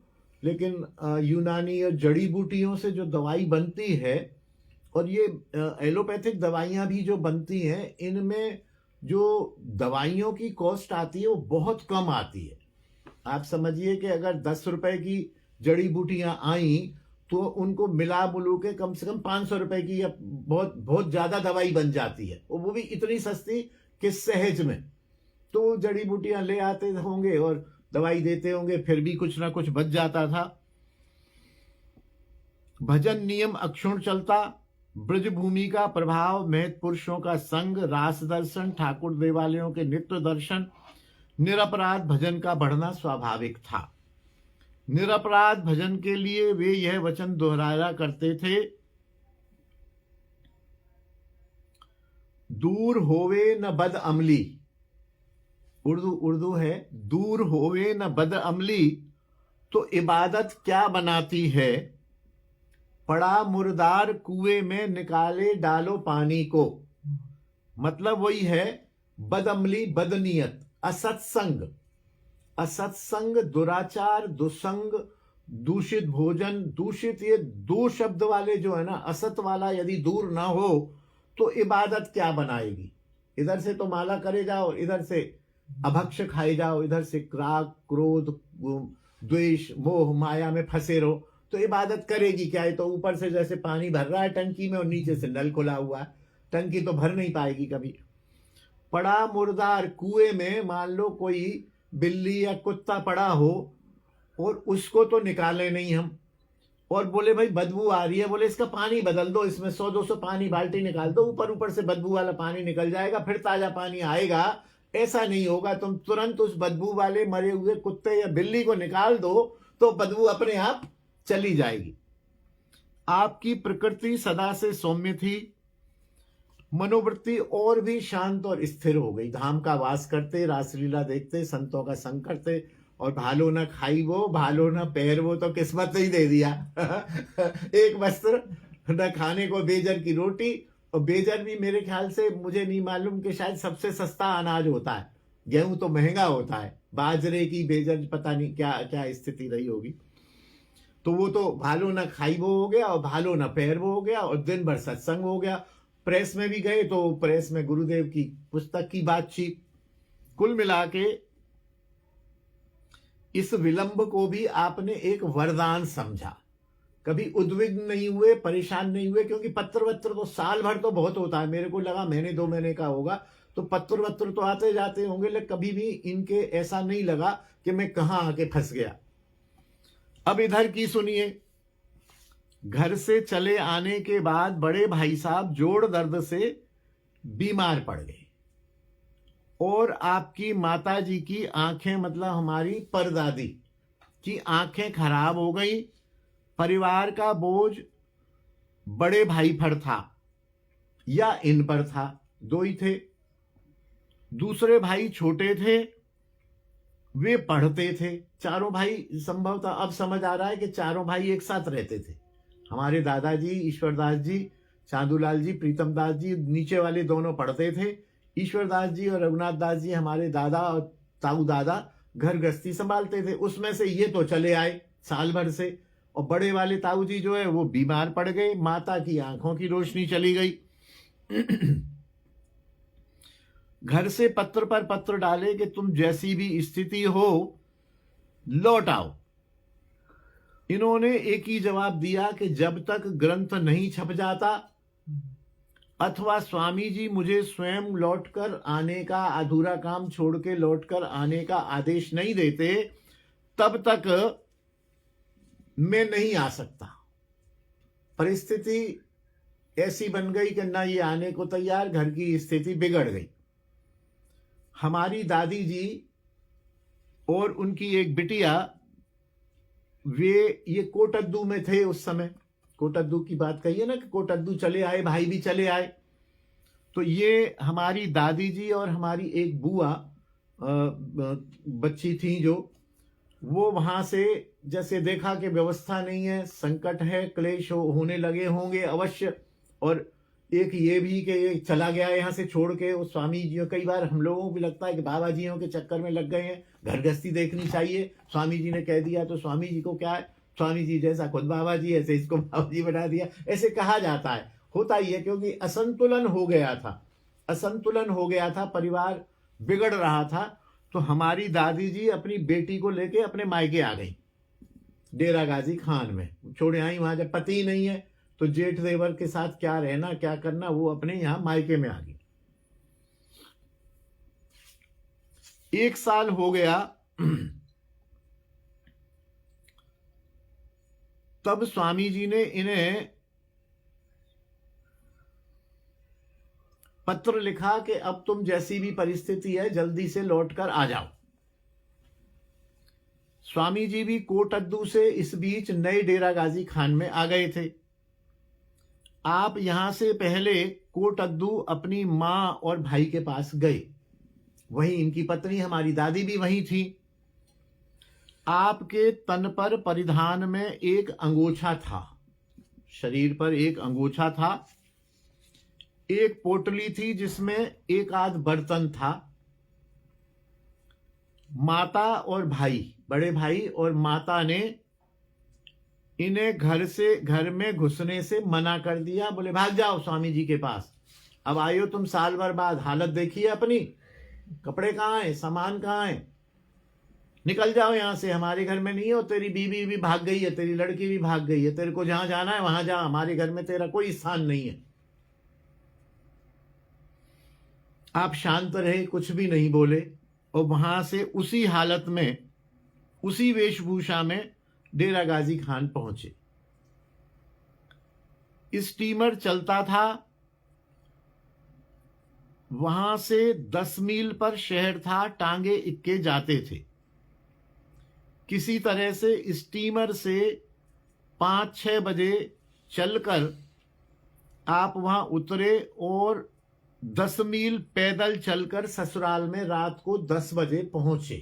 Speaker 1: लेकिन यूनानी और जड़ी बूटियों से जो दवाई बनती है, और ये एलोपैथिक दवाइयां भी जो बनती हैं, इनमें जो दवाइयों की कॉस्ट आती है वो बहुत कम आती है। आप समझिए कि अगर 10 रुपए की जड़ी बूटियां आई तो उनको मिला मुलू के कम से कम 500 रुपए की या बहुत बहुत ज्यादा दवाई बन जाती है, और वो भी इतनी सस्ती कि सहज में। तो जड़ी बूटियां ले आते होंगे और दवाई देते होंगे, फिर भी कुछ ना कुछ बच जाता था। भजन नियम अक्षुण चलता, ब्रज भूमि का प्रभाव, महत पुरुषों का संग, रास दर्शन, ठाकुर देवालयों के नित्य दर्शन, निरपराध भजन का बढ़ना स्वाभाविक था। निरपराध भजन के लिए वे यह वचन दोहराया करते थे, दूर होवे न बद अमली। उर्दू है, दूर होवे न बद अमली, तो इबादत क्या बनाती है, पड़ा मुर्दार कुएं में निकाले डालो पानी को। मतलब वही है, बदअमली, बदनीयत, असत्संग, असत्संग, दुराचार, दुसंग, दूषित भोजन, दूषित, ये 2 शब्द वाले जो है ना, असत वाला यदि दूर ना हो तो इबादत क्या बनाएगी। इधर से तो माला करे जाओ, इधर से अभक्ष खाए जाओ, इधर से राग, क्रोध, द्वेष, मोह, माया में फंसे रहो, तो इबादत करेगी क्या? है तो ऊपर से जैसे पानी भर रहा है टंकी में और नीचे से नल खुला हुआ है, टंकी तो भर नहीं पाएगी कभी। पड़ा मुर्दार कुएं में, मान लो कोई बिल्ली या कुत्ता पड़ा हो और उसको तो निकाले नहीं हम, और बोले भाई बदबू आ रही है, बोले इसका पानी बदल दो, इसमें 100-200 पानी बाल्टी निकाल दो, ऊपर ऊपर से बदबू वाला पानी निकल जाएगा, फिर ताजा पानी आएगा। ऐसा नहीं होगा, तुम तुरंत उस बदबू वाले मरे हुए कुत्ते या बिल्ली को निकाल दो तो बदबू अपने आप चली जाएगी। आपकी प्रकृति सदा से सौम्य थी, मनोवृत्ति और भी शांत और स्थिर हो गई। धाम का वास करते, रासलीला देखते, संतों का संग करते, और भालो ना खाई वो, भालो ना पैर वो, तो किस्मत ही दे दिया। एक वस्त्र न खाने को बेजर की रोटी। और बेजर भी मेरे ख्याल से, मुझे नहीं मालूम, कि शायद सबसे सस्ता अनाज होता है। गेहूं तो महंगा होता है, बाजरे की बेजर पता नहीं क्या क्या स्थिति रही होगी। तो वो तो भालो न खाई वो हो गया, और भालो न पैर वो हो गया, और दिन भर सत्संग हो गया। प्रेस में भी गए तो प्रेस में गुरुदेव की पुस्तक की बातचीत। कुल मिला के इस विलंब को भी आपने एक वरदान समझा, कभी उद्विग्न नहीं हुए, परेशान नहीं हुए। क्योंकि पत्र वत्र तो साल भर तो बहुत होता है, मेरे को लगा महीने 2 महीने का होगा, तो पत्र वत्र तो आते जाते होंगे, लेकिन कभी भी इनके ऐसा नहीं लगा कि मैं कहाँ आके फंस गया। अब इधर की सुनिए। घर से चले आने के बाद बड़े भाई साहब जोड़ दर्द से बीमार पड़ गए, और आपकी माता जी की आंखें, मतलब हमारी परदादी की आंखें खराब हो गई। परिवार का बोझ बड़े भाई पर था या इन पर था, 2 ही थे। दूसरे भाई छोटे थे, वे पढ़ते थे। चारों भाई संभवतः अब समझ आ रहा है कि चारों भाई एक साथ रहते थे। हमारे दादाजी ईश्वरदास जी, चांदूलाल जी, प्रीतम दास जी, नीचे वाले दोनों पढ़ते थे। ईश्वरदास जी और रघुनाथ दास जी, हमारे दादा और ताऊ दादा, घर गृहस्थी संभालते थे। उसमें से ये तो चले आए साल भर से, और बड़े वाले ताऊ जी जो है वो बीमार पड़ गए, माता की आंखों की रोशनी चली गई। घर से पत्र पर पत्र डाले कि तुम जैसी भी स्थिति हो लौट आओ। इन्होंने एक ही जवाब दिया कि जब तक ग्रंथ नहीं छप जाता अथवा स्वामी जी मुझे स्वयं लौटकर आने का, अधूरा काम छोड़ के लौटकर आने का आदेश नहीं देते, तब तक मैं नहीं आ सकता। परिस्थिति ऐसी बन गई कि ना ये आने को तैयार, घर की स्थिति बिगड़ गई। हमारी दादी जी और उनकी एक बिटिया, वे ये कोटद्दू में थे उस समय। कोटद्दू की बात कहिए ना, कि कोटद्दू चले आए, भाई भी चले आए। तो ये हमारी दादी जी और हमारी एक बुआ बच्ची थी, जो वो वहां से जैसे देखा कि व्यवस्था नहीं है, संकट है, क्लेश होने लगे होंगे अवश्य। और एक ये भी कि ये चला गया यहाँ से छोड़ के, वो स्वामी जी, कई बार हम लोगों को भी लगता है कि बाबा जियों के चक्कर में लग गए हैं, घर गृहस्थी देखनी चाहिए, स्वामी जी ने कह दिया तो स्वामी जी को क्या है, स्वामी जी जैसा खुद बाबा जी ऐसे इसको बाबा जी बना दिया, ऐसे कहा जाता है। होता ही है, क्योंकि असंतुलन हो गया था, असंतुलन हो गया था, परिवार बिगड़ रहा था। तो हमारी दादी जी अपनी बेटी को लेके अपने मायके आ गई, डेरा गाजी खान में छोड़े आई। वहां जब पति नहीं है तो जेठ देवर के साथ क्या रहना, क्या करना, वो अपने यहां मायके में आ गई। 1 साल हो गया। तब स्वामी जी ने इन्हें पत्र लिखा कि अब तुम जैसी भी परिस्थिति है जल्दी से लौटकर आ जाओ। स्वामी जी भी कोटद्दू से इस बीच नए डेरा गाजी खान में आ गए थे। आप यहां से पहले कोटद्दू अपनी मां और भाई के पास गए, वहीं इनकी पत्नी हमारी दादी भी वहीं थी। आपके तन पर परिधान में एक अंगोछा था, शरीर पर एक अंगोछा था, एक पोटली थी जिसमें एक आध बर्तन था। माता और भाई, बड़े भाई और माता ने इन्हें घर में घुसने से मना कर दिया। बोले भाग जाओ स्वामी जी के पास, अब आयो तुम साल भर बाद, हालत देखिए अपनी, कपड़े कहाँ हैं, सामान कहाँ है, निकल जाओ यहां से, हमारे घर में नहीं हो। तेरी बीवी भी भाग गई है, तेरी लड़की भी भाग गई है, तेरे को जहां जाना है वहां जा, हमारे घर में तेरा कोई स्थान नहीं है। आप शांत रहे, कुछ भी नहीं बोले, और वहां से उसी हालत में, उसी वेशभूषा में डेरा गाजी खान पहुंचे। स्टीमर चलता था, वहां से 10 मील पर शहर था, टांगे इक्के जाते थे। किसी तरह से स्टीमर से 5-6 बजे चलकर आप वहां उतरे और 10 मील पैदल चलकर ससुराल में रात को 10 बजे पहुंचे।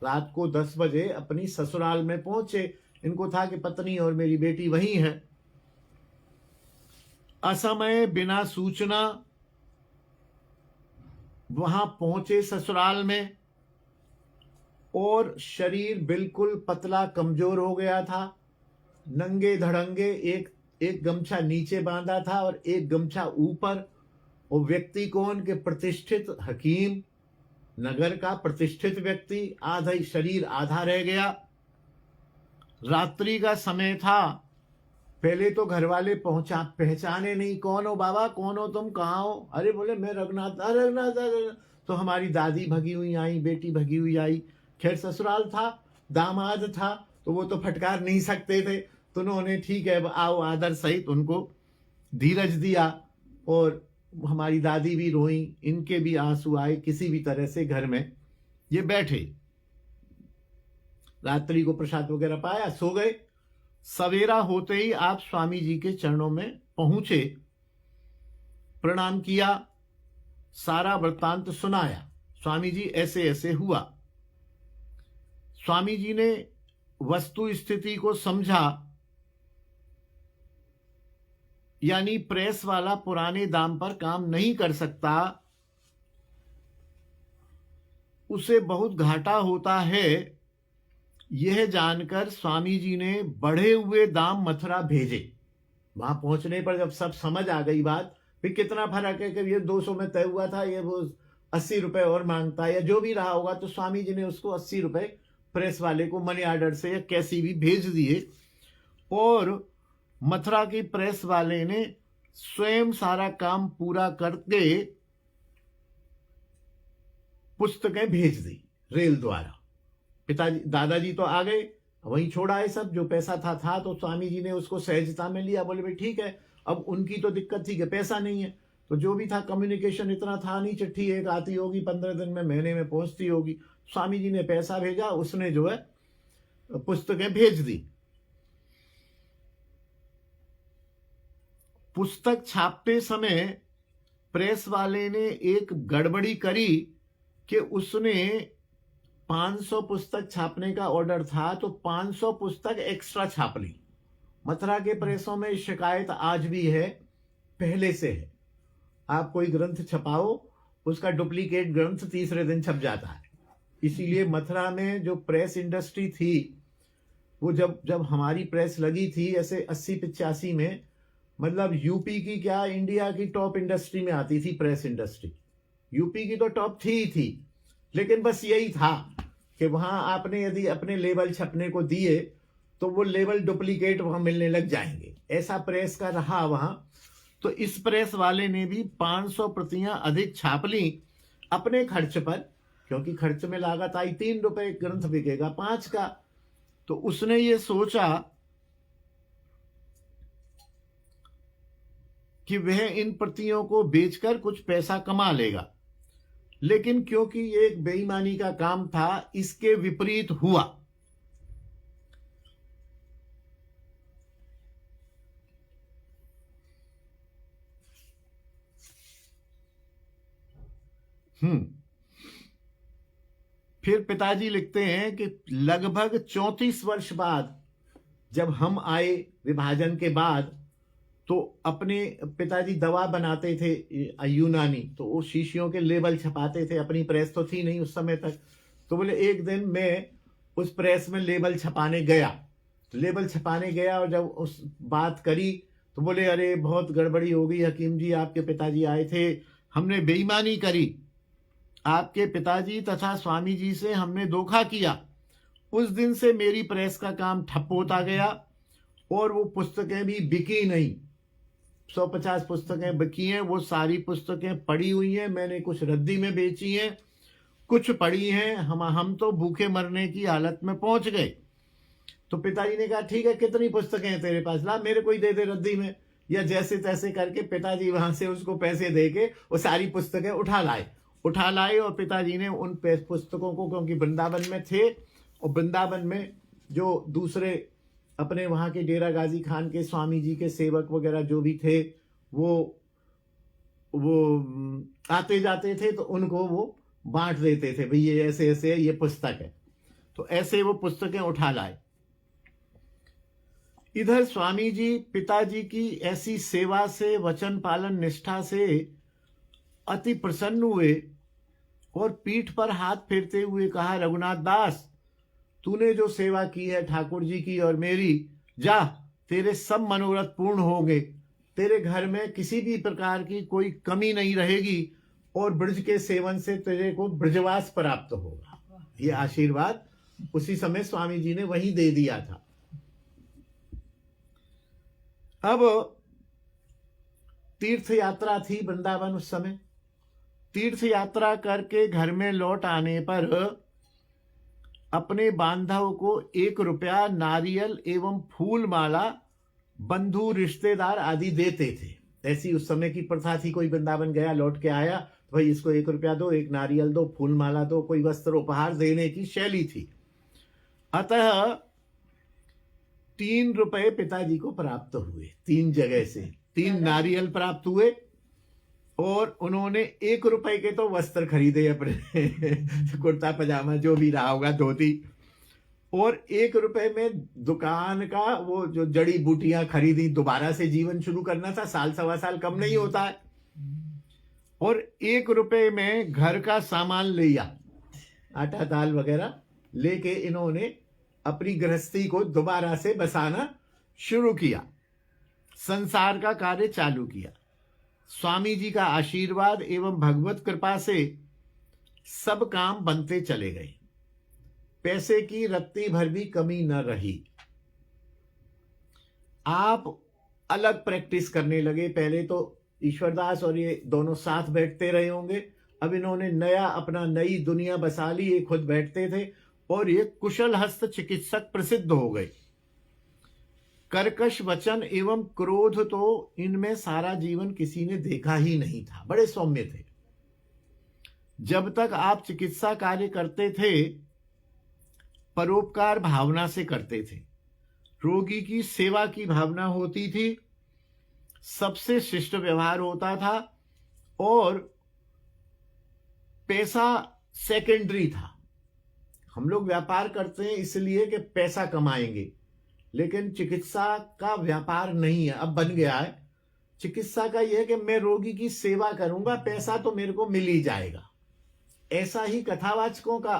Speaker 1: रात को 10 बजे अपनी ससुराल में पहुंचे। इनको था कि पत्नी और मेरी बेटी वहीं है। असमय बिना सूचना वहां पहुंचे ससुराल में, और शरीर बिल्कुल पतला कमजोर हो गया था, नंगे धड़ंगे, एक गमछा नीचे बांधा था और एक गमछा ऊपर। वो व्यक्ति कौन के प्रतिष्ठित हकीम, नगर का प्रतिष्ठित व्यक्ति, आधा ही शरीर आधा रह गया। रात्रि का समय था। पहले तो घर वाले पहचाने नहीं, कौन हो बाबा, कौन हो तुम, कहाँ हो? अरे बोले मैं रघुनाथ। रघुनाथ। तो हमारी दादी भगी हुई आई, बेटी भगी हुई आई। खैर ससुराल था, दामाद था, तो वो तो फटकार नहीं सकते थे, तो उन्होंने ठीक है आओ आदर सहित उनको धीरज दिया, और हमारी दादी भी रोई, इनके भी आंसू आए। किसी भी तरह से घर में ये बैठे, रात्रि को प्रसाद वगैरह पाया, सो गए। सवेरा होते ही आप स्वामी जी के चरणों में पहुंचे, प्रणाम किया, सारा वृत्तांत सुनाया। स्वामी जी ऐसे ऐसे हुआ। स्वामी जी ने वस्तु स्थिति को समझा, यानी प्रेस वाला पुराने दाम पर काम नहीं कर सकता, उसे बहुत घाटा होता है। यह जानकर स्वामी जी ने बढ़े हुए दाम मथुरा भेजे। वहां पहुंचने पर जब सब समझ आ गई बात, फिर कितना फर्क है कि ये 200 में तय हुआ था, ये वो 80 रुपए और मांगता है, या जो भी रहा होगा, तो स्वामी जी ने उसको 80 रुपए प्रेस वाले को मनी ऑर्डर से या कैसी भी भेज दिए। और मथुरा की प्रेस वाले ने स्वयं सारा काम पूरा करके पुस्तकें भेज दी रेल द्वारा। पिताजी दादाजी तो आ गए, वहीं छोड़ा है सब, जो पैसा था तो स्वामी जी ने उसको सहजता में लिया। बोले भाई ठीक है, अब उनकी तो दिक्कत थी कि पैसा नहीं है, तो जो भी था कम्युनिकेशन इतना था नहीं, चिट्ठी एक आती होगी 15 दिन में, महीने में पहुंचती होगी। स्वामी जी ने पैसा भेजा, उसने जो है पुस्तकें भेज दी। पुस्तक छापते समय प्रेस वाले ने एक गड़बड़ी करी कि उसने 500 पुस्तक छापने का ऑर्डर था, तो 500 पुस्तक एक्स्ट्रा छाप ली। मथुरा के प्रेसों में शिकायत आज भी है, पहले से है। आप कोई ग्रंथ छपाओ, उसका डुप्लीकेट ग्रंथ तीसरे दिन छप जाता है। इसीलिए मथुरा में जो प्रेस इंडस्ट्री थी, वो जब हमारी प्रेस लगी थी ऐसे 80-85 में, मतलब यूपी की क्या इंडिया की टॉप इंडस्ट्री में आती थी प्रेस इंडस्ट्री। यूपी की तो टॉप थी ही थी, लेकिन बस यही था कि वहां आपने यदि अपने लेबल छपने को दिए तो वो लेबल डुप्लीकेट वहां मिलने लग जाएंगे, ऐसा प्रेस का रहा वहां। तो इस प्रेस वाले ने भी 500 प्रतियां अधिक छाप ली अपने खर्च पर, क्योंकि खर्च में लागत आई 3 रुपए, ग्रंथ बिकेगा 5 का। तो उसने ये सोचा कि वह इन प्रतियों को बेचकर कुछ पैसा कमा लेगा, लेकिन क्योंकि ये एक बेईमानी का काम था, इसके विपरीत हुआ। फिर पिताजी लिखते हैं कि लगभग 34 वर्ष बाद जब हम आए विभाजन के बाद, तो अपने पिताजी दवा बनाते थे यूनानी, तो वो शीशियों के लेबल छपाते थे, अपनी प्रेस तो थी नहीं उस समय तक। तो बोले एक दिन मैं उस प्रेस में लेबल छपाने गया, तो लेबल छपाने गया और जब उस बात करी तो बोले अरे बहुत गड़बड़ी हो गई हकीम जी, आपके पिताजी आए थे, हमने बेईमानी करी, आपके पिताजी तथा स्वामी जी से हमने धोखा किया। उस दिन से मेरी प्रेस का काम ठप होता गया और वो पुस्तकें भी बिकी नहीं। 150 पुस्तकें बिकी हैं, वो सारी पुस्तकें पड़ी हुई हैं, मैंने कुछ रद्दी में बेची हैं, कुछ पड़ी हैं, हम तो भूखे मरने की हालत में पहुंच गए। तो पिताजी ने कहा ठीक है, कितनी पुस्तकें हैं तेरे पास, ला मेरे को ही दे दे रद्दी में, या जैसे तैसे करके पिताजी वहां से उसको पैसे दे के वो सारी पुस्तकें उठा लाए। और पिताजी ने उन पुस्तकों को, क्योंकि वृंदावन में थे और वृंदावन में जो दूसरे अपने वहां के डेरा गाजी खान के स्वामी जी के सेवक वगैरह जो भी थे, वो आते जाते थे, तो उनको वो बांट देते थे, भाई ये ऐसे ऐसे ये पुस्तक है। तो ऐसे वो पुस्तकें उठा लाए। इधर स्वामी जी पिताजी की ऐसी सेवा से, वचन पालन निष्ठा से अति प्रसन्न हुए और पीठ पर हाथ फेरते हुए कहा, रघुनाथ दास, तूने जो सेवा की है ठाकुर जी की और मेरी, जा, तेरे सब मनोरथ पूर्ण होंगे, तेरे घर में किसी भी प्रकार की कोई कमी नहीं रहेगी और ब्रज के सेवन से तेरे को ब्रजवास प्राप्त होगा। ये आशीर्वाद उसी समय स्वामी जी ने वहीं दे दिया था। अब तीर्थ यात्रा थी वृंदावन उस समय। तीर्थ यात्रा करके घर में लौट आने पर अपने बांधव को 1 रुपया नारियल एवं फूल माला बंधु रिश्तेदार आदि देते थे। ऐसी उस समय की प्रथा थी। कोई वृंदावन गया, लौट के आया, तो भाई इसको 1 रुपया दो, 1 नारियल दो, फूल माला दो, कोई वस्त्र उपहार देने की शैली थी। अतः 3 रुपए पिताजी को प्राप्त हुए। 3 जगह से 3 नारियल प्राप्त हुए और उन्होंने 1 रुपए के तो वस्त्र खरीदे अपने कुर्ता पजामा जो भी रहा होगा, धोती, और 1 रुपए में दुकान का वो जो जड़ी बूटियां खरीदी। दोबारा से जीवन शुरू करना था, साल सवा साल कम नहीं होता है। और 1 रुपए में घर का सामान लिया, आटा दाल वगैरह लेके इन्होंने अपनी गृहस्थी को दोबारा से बसाना शुरू किया, संसार का कार्य चालू किया। स्वामी जी का आशीर्वाद एवं भगवत कृपा से सब काम बनते चले गए। पैसे की रत्ती भर भी कमी न रही। आप अलग प्रैक्टिस करने लगे। पहले तो ईश्वरदास और ये दोनों साथ बैठते रहे होंगे, अब इन्होंने नया अपना नई दुनिया बसा ली। ये खुद बैठते थे और ये कुशल हस्त चिकित्सक प्रसिद्ध हो गए। कर्कश वचन एवं क्रोध तो इनमें सारा जीवन किसी ने देखा ही नहीं था। बड़े सौम्य थे। जब तक आप चिकित्सा कार्य करते थे, परोपकार भावना से करते थे, रोगी की सेवा की भावना होती थी, सबसे शिष्ट व्यवहार होता था और पैसा सेकेंडरी था। हम लोग व्यापार करते हैं इसलिए कि पैसा कमाएंगे, लेकिन चिकित्सा का व्यापार नहीं है, अब बन गया है। चिकित्सा का यह है कि मैं रोगी की सेवा करूंगा, पैसा तो मेरे को मिल ही जाएगा। ऐसा ही कथावाचकों का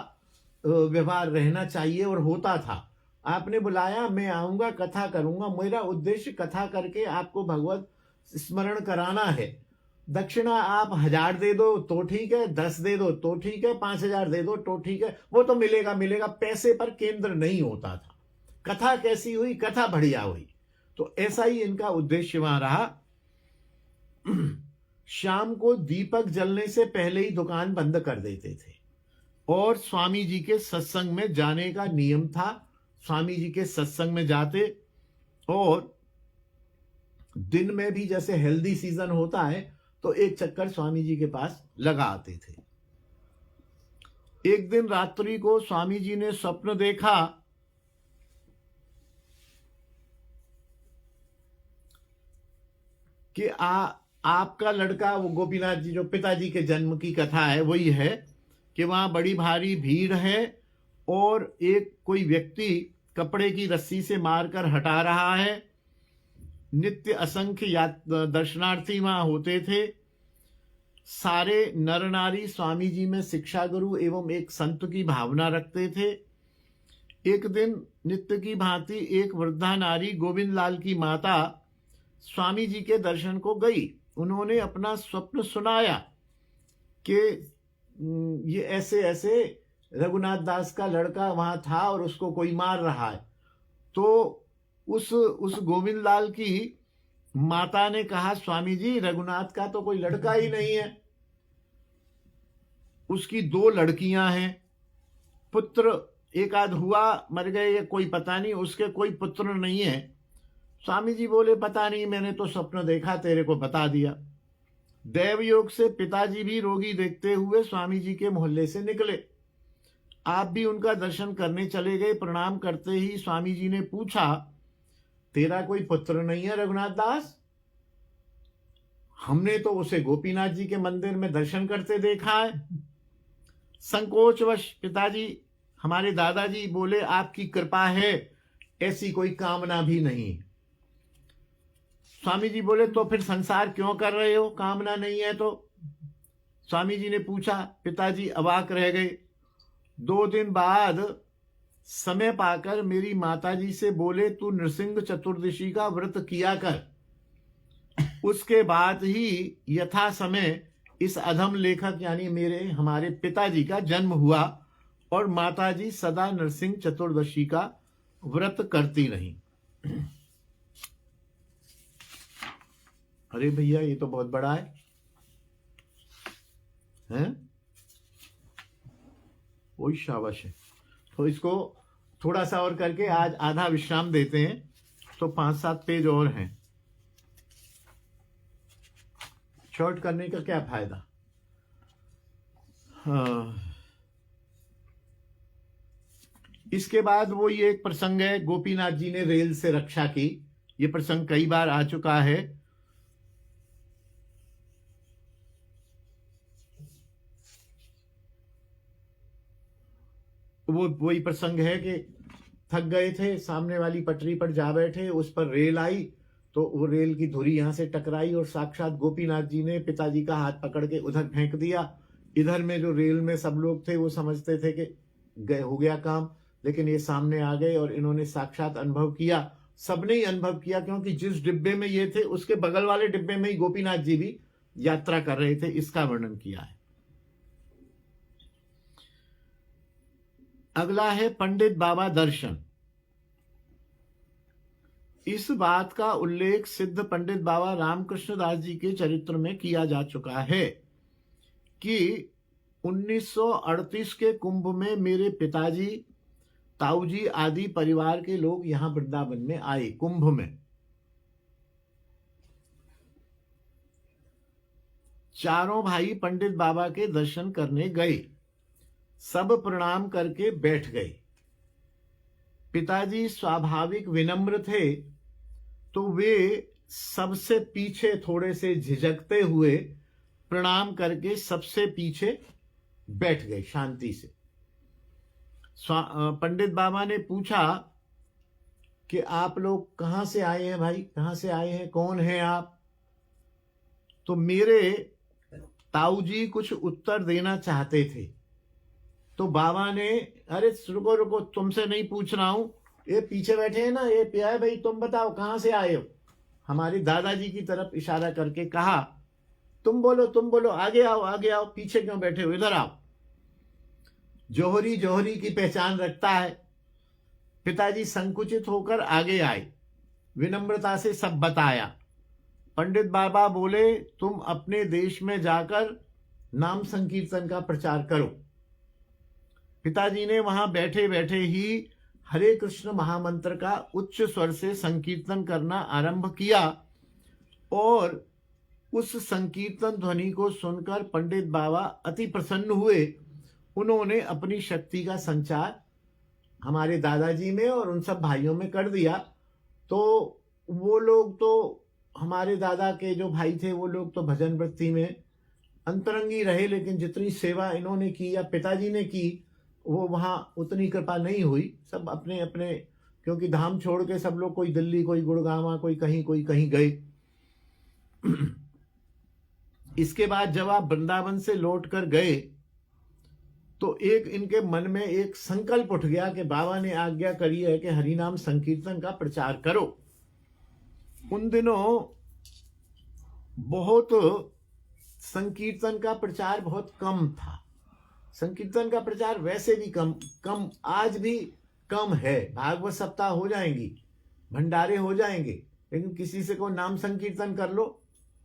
Speaker 1: व्यवहार रहना चाहिए और होता था। आपने बुलाया, मैं आऊंगा, कथा करूंगा, मेरा उद्देश्य कथा करके आपको भगवत स्मरण कराना है। दक्षिणा आप 1000 दे दो तो ठीक है, 10 दे दो तो ठीक है, 5000 दे दो तो ठीक है, वो तो मिलेगा मिलेगा। पैसे पर केंद्र नहीं होता था। कथा कैसी हुई? कथा बढ़िया हुई। तो ऐसा ही इनका उद्देश्य वहां रहा। शाम को दीपक जलने से पहले ही दुकान बंद कर देते थे और स्वामी जी के सत्संग में जाने का नियम था। स्वामी जी के सत्संग में जाते और दिन में भी जैसे हेल्दी सीजन होता है तो एक चक्कर स्वामी जी के पास लगा आते थे। एक दिन रात्रि को स्वामी जी ने स्वप्न देखा कि आपका लड़का, वो गोपीनाथ जी जो पिताजी के जन्म की कथा है वही है कि वहां बड़ी भारी भीड़ है और एक कोई व्यक्ति कपड़े की रस्सी से मारकर हटा रहा है। नित्य असंख्य दर्शनार्थी वहां होते थे। सारे नर नारी स्वामी जी में शिक्षा गुरु एवं एक संत की भावना रखते थे। एक दिन नित्य की भांति एक वृद्धा नारी गोविंद लाल की माता स्वामी जी के दर्शन को गई। उन्होंने अपना स्वप्न सुनाया कि ये ऐसे ऐसे रघुनाथ दास का लड़का वहां था और उसको कोई मार रहा है। तो उस गोविंद लाल की माता ने कहा, स्वामी जी, रघुनाथ का तो कोई लड़का ही नहीं है, उसकी 2 लड़कियां हैं, पुत्र एक आध हुआ, मर गए या कोई पता नहीं, उसके कोई पुत्र नहीं है। स्वामी जी बोले, पता नहीं, मैंने तो स्वप्न देखा, तेरे को बता दिया। दैव योग से पिताजी भी रोगी देखते हुए स्वामी जी के मोहल्ले से निकले। आप भी उनका दर्शन करने चले गए। प्रणाम करते ही स्वामी जी ने पूछा, तेरा कोई पुत्र नहीं है रघुनाथ दास? हमने तो उसे गोपीनाथ जी के मंदिर में दर्शन करते देखा है। संकोचवश पिताजी, हमारे दादाजी बोले, आपकी कृपा है, ऐसी कोई कामना भी नहीं। स्वामी जी बोले तो फिर संसार क्यों कर रहे हो, कामना नहीं है तो? स्वामी जी ने पूछा, पिताजी अवाक रह गए। 2 दिन बाद समय पाकर मेरी माताजी से बोले, तू नृसिंह चतुर्दशी का व्रत किया कर। उसके बाद ही यथा समय इस अधम लेखक यानी हमारे पिताजी का जन्म हुआ और माताजी सदा नृसिंह चतुर्दशी का व्रत करती रही। अरे भैया ये तो बहुत बड़ा है, हैं? वही शाबाश है। तो इसको थोड़ा सा और करके आज आधा विश्राम देते हैं, तो 5-7 पेज और हैं। शॉर्ट करने का क्या फायदा? हाँ। इसके बाद वो ये एक प्रसंग है, गोपीनाथ जी ने रेल से रक्षा की। ये प्रसंग कई बार आ चुका है। वो वही प्रसंग है कि थक गए थे, सामने वाली पटरी पर जा बैठे, उस पर रेल आई तो वो रेल की धुरी यहां से टकराई और साक्षात गोपीनाथ जी ने पिताजी का हाथ पकड़ के उधर फेंक दिया। इधर में जो रेल में सब लोग थे वो समझते थे कि गए हो गया काम, लेकिन ये सामने आ गए और इन्होंने साक्षात अनुभव किया। सबने ही अनुभव किया, क्योंकि जिस डिब्बे में ये थे उसके बगल वाले डिब्बे में ही गोपीनाथ जी भी यात्रा कर रहे थे। इसका वर्णन किया है। अगला है पंडित बाबा दर्शन। इस बात का उल्लेख सिद्ध पंडित बाबा रामकृष्ण दास जी के चरित्र में किया जा चुका है कि 1938 के कुंभ में मेरे पिताजी, ताऊजी आदि परिवार के लोग यहां वृंदावन में आए। कुंभ में चारों भाई पंडित बाबा के दर्शन करने गए। सब प्रणाम करके बैठ गए। पिताजी स्वाभाविक विनम्र थे, तो वे सबसे पीछे थोड़े से झिझकते हुए प्रणाम करके सबसे पीछे बैठ गए शांति से। पंडित बाबा ने पूछा कि आप लोग कहां से आए हैं भाई, कहां से आए हैं, कौन हैं आप? तो मेरे ताऊ जी कुछ उत्तर देना चाहते थे, तो बाबा ने, अरे रुको रुको, तुमसे नहीं पूछ रहा हूं, ये पीछे बैठे हैं ना, ये पिया है भाई, तुम बताओ कहां से आए हो? हमारे दादाजी की तरफ इशारा करके कहा, तुम बोलो, आगे आओ, पीछे क्यों बैठे हो, इधर आओ। जोहरी जोहरी की पहचान रखता है। पिताजी संकुचित होकर आगे आए, विनम्रता से सब बताया। पंडित बाबा बोले, तुम अपने देश में जाकर नाम संकीर्तन का प्रचार करो। पिताजी ने वहां बैठे बैठे ही हरे कृष्ण महामंत्र का उच्च स्वर से संकीर्तन करना आरंभ किया और उस संकीर्तन ध्वनि को सुनकर पंडित बाबा अति प्रसन्न हुए। उन्होंने अपनी शक्ति का संचार हमारे दादाजी में और उन सब भाइयों में कर दिया। तो वो लोग तो, हमारे दादा के जो भाई थे वो लोग तो भजन वृत्ति में अंतरंगी रहे, लेकिन जितनी सेवा इन्होंने की या पिताजी ने की वो वहां उतनी कृपा नहीं हुई। सब अपने अपने, क्योंकि धाम छोड़ के सब लोग, कोई दिल्ली, कोई गुड़गांव, कोई कहीं गए। इसके बाद जब आप वृंदावन से लौट कर गए तो एक इनके मन में एक संकल्प उठ गया कि बाबा ने आज्ञा करी है कि हरिनाम संकीर्तन का प्रचार करो। उन दिनों बहुत संकीर्तन का प्रचार बहुत कम था। संकीर्तन का प्रचार वैसे भी कम आज भी कम है। भागवत सप्ताह हो जाएंगी, भंडारे हो जाएंगे, लेकिन किसी से को नाम संकीर्तन कर लो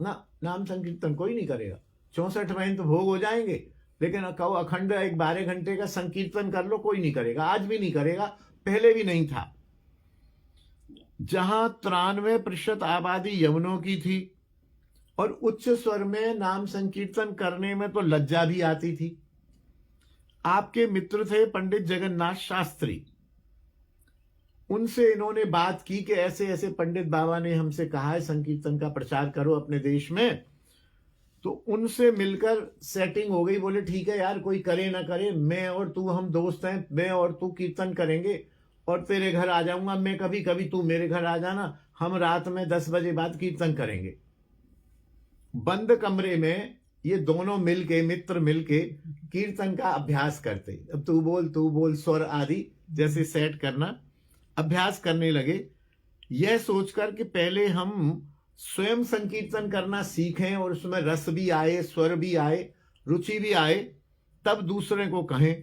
Speaker 1: ना, नाम संकीर्तन कोई नहीं करेगा। 64 महीने तो भोग हो जाएंगे, लेकिन कहो अखंड एक 12 घंटे का संकीर्तन कर लो, कोई नहीं करेगा। आज भी नहीं करेगा, पहले भी नहीं था। जहां 93% आबादी यवनों की थी और उच्च स्वर में नाम संकीर्तन करने में तो लज्जा भी आती थी। आपके मित्र थे पंडित जगन्नाथ शास्त्री, उनसे इन्होंने बात की कि ऐसे ऐसे पंडित बाबा ने हमसे कहा है संकीर्तन का प्रचार करो अपने देश में। तो उनसे मिलकर सेटिंग हो गई। बोले ठीक है यार, कोई करे ना करे, मैं और तू हम दोस्त हैं, मैं और तू कीर्तन करेंगे और तेरे घर आ जाऊंगा मैं, कभी कभी तू मेरे घर आ जाना, हम रात में 10 बजे बाद कीर्तन करेंगे। बंद कमरे में ये दोनों मिलके, मित्र मिलके कीर्तन का अभ्यास करते। अब तू बोल स्वर आदि जैसे सेट करना, अभ्यास करने लगे, यह सोचकर कि पहले हम स्वयं संकीर्तन करना सीखें और उसमें रस भी आए, स्वर भी आए, रुचि भी आए, तब दूसरे को कहें।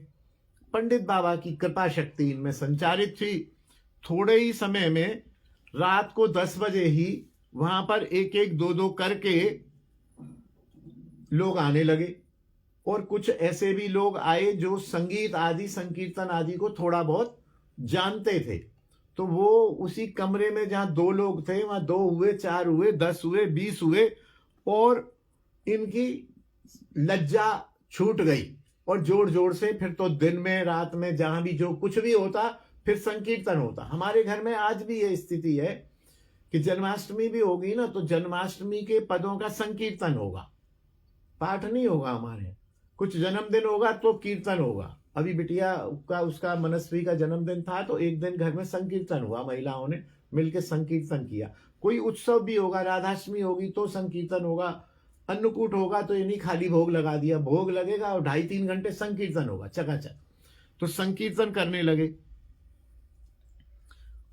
Speaker 1: पंडित बाबा की कृपा शक्ति इनमें संचारित थी। थोड़े ही समय में रात को 10 बजे ही वहां पर एक एक दो दो करके लोग आने लगे, और कुछ ऐसे भी लोग आए जो संगीत आदि, संकीर्तन आदि को थोड़ा बहुत जानते थे। तो वो उसी कमरे में जहां 2 लोग थे वहां 2 हुए, 4 हुए, 10 हुए, 20 हुए, और इनकी लज्जा छूट गई। और जोर जोर से फिर तो दिन में, रात में, जहां भी जो कुछ भी होता, फिर संकीर्तन होता। हमारे घर में आज भी ये स्थिति है कि जन्माष्टमी भी होगी ना, तो जन्माष्टमी के पदों का संकीर्तन होगा, पाठ नहीं होगा हमारे यहाँ। कुछ जन्मदिन होगा तो कीर्तन होगा। अभी बिटिया का, उसका मनस्वी का जन्मदिन था, तो एक दिन घर में संकीर्तन हुआ, महिलाओं ने मिलकर संकीर्तन किया। कोई उत्सव भी होगा, राधाष्टमी होगी तो संकीर्तन होगा, अन्नकूट होगा तो इन्हीं खाली भोग लगा दिया, भोग लगेगा और 2.5-3 घंटे संकीर्तन होगा चकाचक। तो संकीर्तन करने लगे।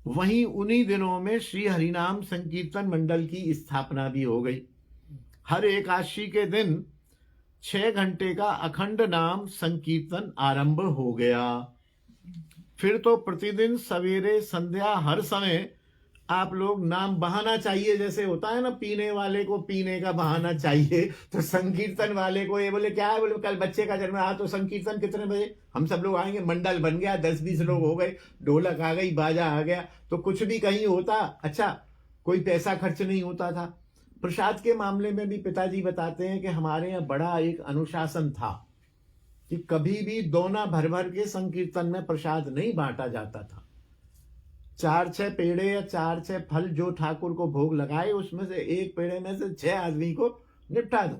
Speaker 1: वहीं उन्हीं दिनों में श्री हरिनाम संकीर्तन मंडल की स्थापना भी हो गई। हर एकादशी के दिन 6 घंटे का अखंड नाम संकीर्तन आरंभ हो गया। फिर तो प्रतिदिन सवेरे संध्या हर समय आप लोग नाम बहाना चाहिए, जैसे होता है ना, पीने वाले को पीने का बहाना चाहिए, तो संकीर्तन वाले को ये बोले क्या है, बोले कल बच्चे का जन्म है, तो संकीर्तन कितने बजे, हम सब लोग आएंगे। मंडल बन गया, 10-20 लोग हो गए, ढोलक आ गई, बाजा आ गया, तो कुछ भी कहीं होता। अच्छा, कोई पैसा खर्च नहीं होता था। प्रसाद के मामले में भी पिताजी बताते हैं कि हमारे यहाँ बड़ा एक अनुशासन था कि कभी भी दोना भर भर के संकीर्तन में प्रसाद नहीं बांटा जाता था। 4-6 पेड़े या 4-6 फल जो ठाकुर को भोग लगाए, उसमें से एक पेड़े में से 6 आदमी को निपटा दो,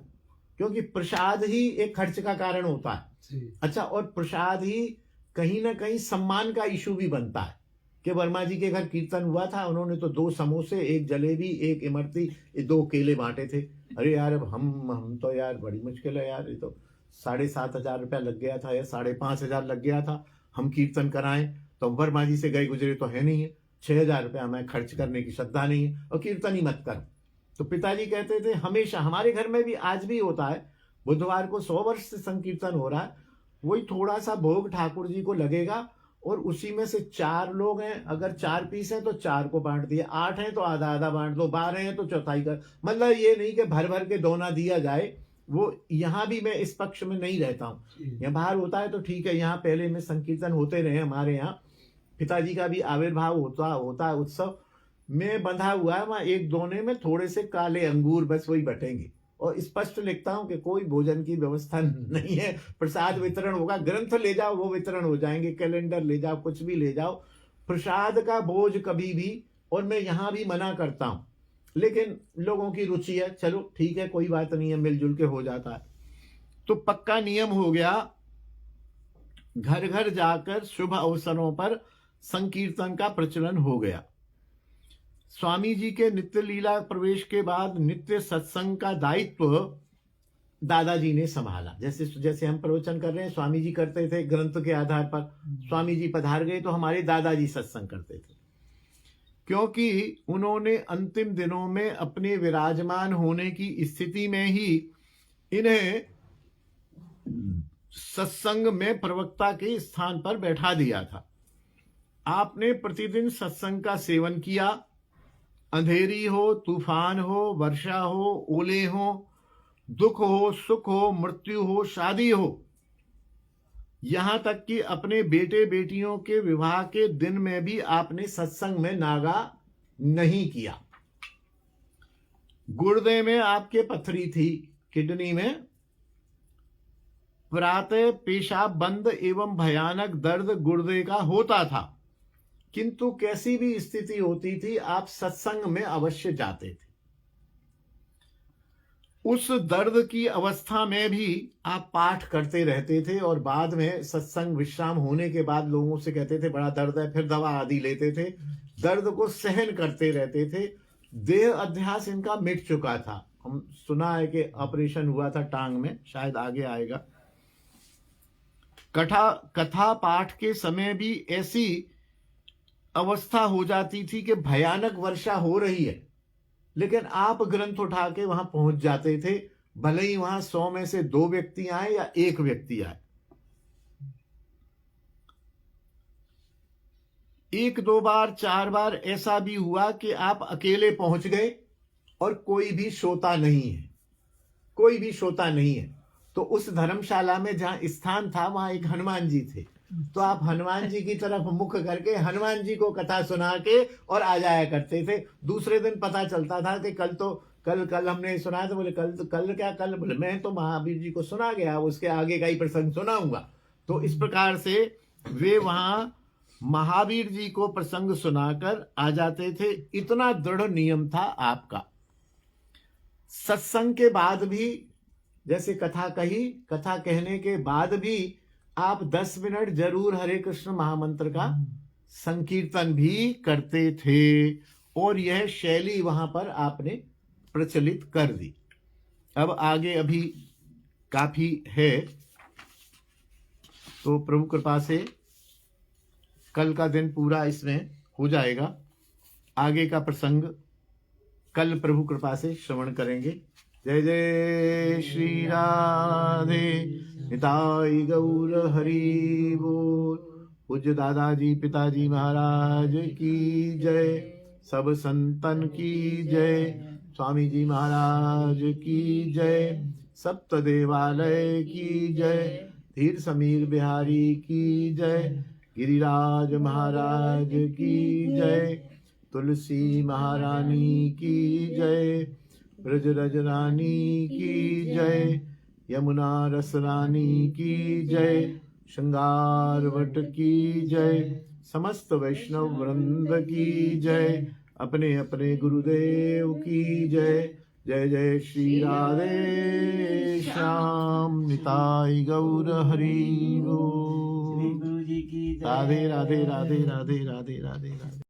Speaker 1: क्योंकि प्रसाद ही एक खर्च का कारण होता है। अच्छा, और प्रसाद ही कहीं ना कहीं सम्मान का इशू भी बनता है कि वर्मा जी के घर कीर्तन हुआ था, उन्होंने तो 2 समोसे, 1 जलेबी, 1 इमरती, 2 केले बांटे थे। अरे यार, अब हम तो यार बड़ी मुश्किल है यार, ये तो 7,500 रुपया लग गया था या 5,500 लग गया था, हम कीर्तन कराएं तो वर्मा जी से गए गुजरे तो है नहीं है, 6,000 रुपया हमें खर्च करने की श्रद्धा नहीं है, और कीर्तन ही मत कर। तो पिताजी कहते थे, हमेशा हमारे घर में भी आज भी होता है, बुधवार को 100 वर्ष से संकीर्तन हो रहा है, वही थोड़ा सा भोग ठाकुर जी को लगेगा, और उसी में से 4 लोग हैं, अगर 4 पीस हैं तो 4 को बांट दिया, 8 हैं तो आधा आधा बांट दो, 12 हैं तो चौथाई कर। मतलब ये नहीं कि भर भर के दोना दिया जाए, वो यहाँ भी मैं इस पक्ष में नहीं रहता हूँ। यहाँ बाहर होता है तो ठीक है, यहाँ पहले में संकीर्तन होते रहे, हमारे यहाँ पिताजी का भी आविर्भाव होता उत्सव में बंधा हुआ है, वहां एक दोने में थोड़े से काले अंगूर, बस वही बटेंगे, और स्पष्ट लिखता हूं कि कोई भोजन की व्यवस्था नहीं है, प्रसाद वितरण होगा, ग्रंथ ले जाओ वो वितरण हो जाएंगे, कैलेंडर ले जाओ, कुछ भी ले जाओ, प्रसाद का बोझ कभी भी। और मैं यहां भी मना करता हूं, लेकिन लोगों की रुचि है, चलो ठीक है, कोई बात नहीं है, मिलजुल के हो जाता है। तो पक्का नियम हो गया, घर घर जाकर शुभ अवसरों पर संकीर्तन का प्रचलन हो गया। स्वामी जी के नित्य लीला प्रवेश के बाद नित्य सत्संग का दायित्व दादाजी ने संभाला। जैसे जैसे हम प्रवचन कर रहे हैं, स्वामी जी करते थे ग्रंथ के आधार पर, स्वामी जी पधार गए तो हमारे दादाजी सत्संग करते थे, क्योंकि उन्होंने अंतिम दिनों में अपने विराजमान होने की स्थिति में ही इन्हें सत्संग में प्रवक्ता के स्थान पर बैठा दिया था। आपने प्रतिदिन सत्संग का सेवन किया, अंधेरी हो, तूफान हो, वर्षा हो, ओले हो, दुख हो, सुख हो, मृत्यु हो, शादी हो, यहां तक कि अपने बेटे बेटियों के विवाह के दिन में भी आपने सत्संग में नागा नहीं किया। गुर्दे में आपके पथरी थी, किडनी में प्रातः पेशाब बंद एवं भयानक दर्द गुर्दे का होता था, किंतु कैसी भी स्थिति होती थी आप सत्संग में अवश्य जाते थे। उस दर्द की अवस्था में भी आप पाठ करते रहते थे, और बाद में सत्संग विश्राम होने के बाद लोगों से कहते थे बड़ा दर्द है, फिर दवा आदि लेते थे, दर्द को सहन करते रहते थे। देह अध्यास इनका मिट चुका था। हम सुना है कि ऑपरेशन हुआ था टांग में, शायद आगे आएगा। कथा पाठ के समय भी ऐसी अवस्था हो जाती थी कि भयानक वर्षा हो रही है, लेकिन आप ग्रंथ उठा के वहां पहुंच जाते थे, भले ही वहां 100 में से 2 व्यक्ति आए या 1 व्यक्ति आए। 1-2 बार 4 बार ऐसा भी हुआ कि आप अकेले पहुंच गए और कोई भी श्रोता नहीं है, कोई भी श्रोता नहीं है। तो उस धर्मशाला में जहां स्थान था वहां एक हनुमान जी थे, तो आप हनुमान जी की तरफ मुख करके हनुमान जी को कथा सुना के और आ जाया करते थे। दूसरे दिन पता चलता था कि कल हमने सुना था। बोले कल क्या? कल बोले मैं तो महावीर जी को सुना गया, उसके आगे का ही प्रसंग सुनाऊंगा। तो इस प्रकार से वे वहां महावीर जी को प्रसंग सुनाकर आ जाते थे। इतना दृढ़ नियम था आपका। सत्संग के बाद भी, जैसे कथा कही, कथा कहने के बाद भी आप 10 मिनट जरूर हरे कृष्ण महामंत्र का संकीर्तन भी करते थे, और यह शैली वहां पर आपने प्रचलित कर दी। अब आगे अभी काफी है, तो प्रभु कृपा से कल का दिन पूरा इसमें हो जाएगा। आगे का प्रसंग कल प्रभु कृपा से श्रवण करेंगे। जय जय श्री राधे, निताई गौर हरि बोल। पूज्य दादाजी पिताजी महाराज की जय, सब संतन की जय, स्वामी जी महाराज की जय, सप्त देवालय की जय, धीर समीर बिहारी की जय, गिरिराज महाराज की जय, तुलसी महारानी की जय, ब्रज रज रानी की जय, यमुना रस रानी की जय, श्रृंगार वट की जय, समस्त वैष्णव वृंद की जय, अपने अपने गुरुदेव की जय। जय जय श्री राधे श्याम, निताई गौर हरि बोल। राधे राधे राधे राधे राधे राधे राधे।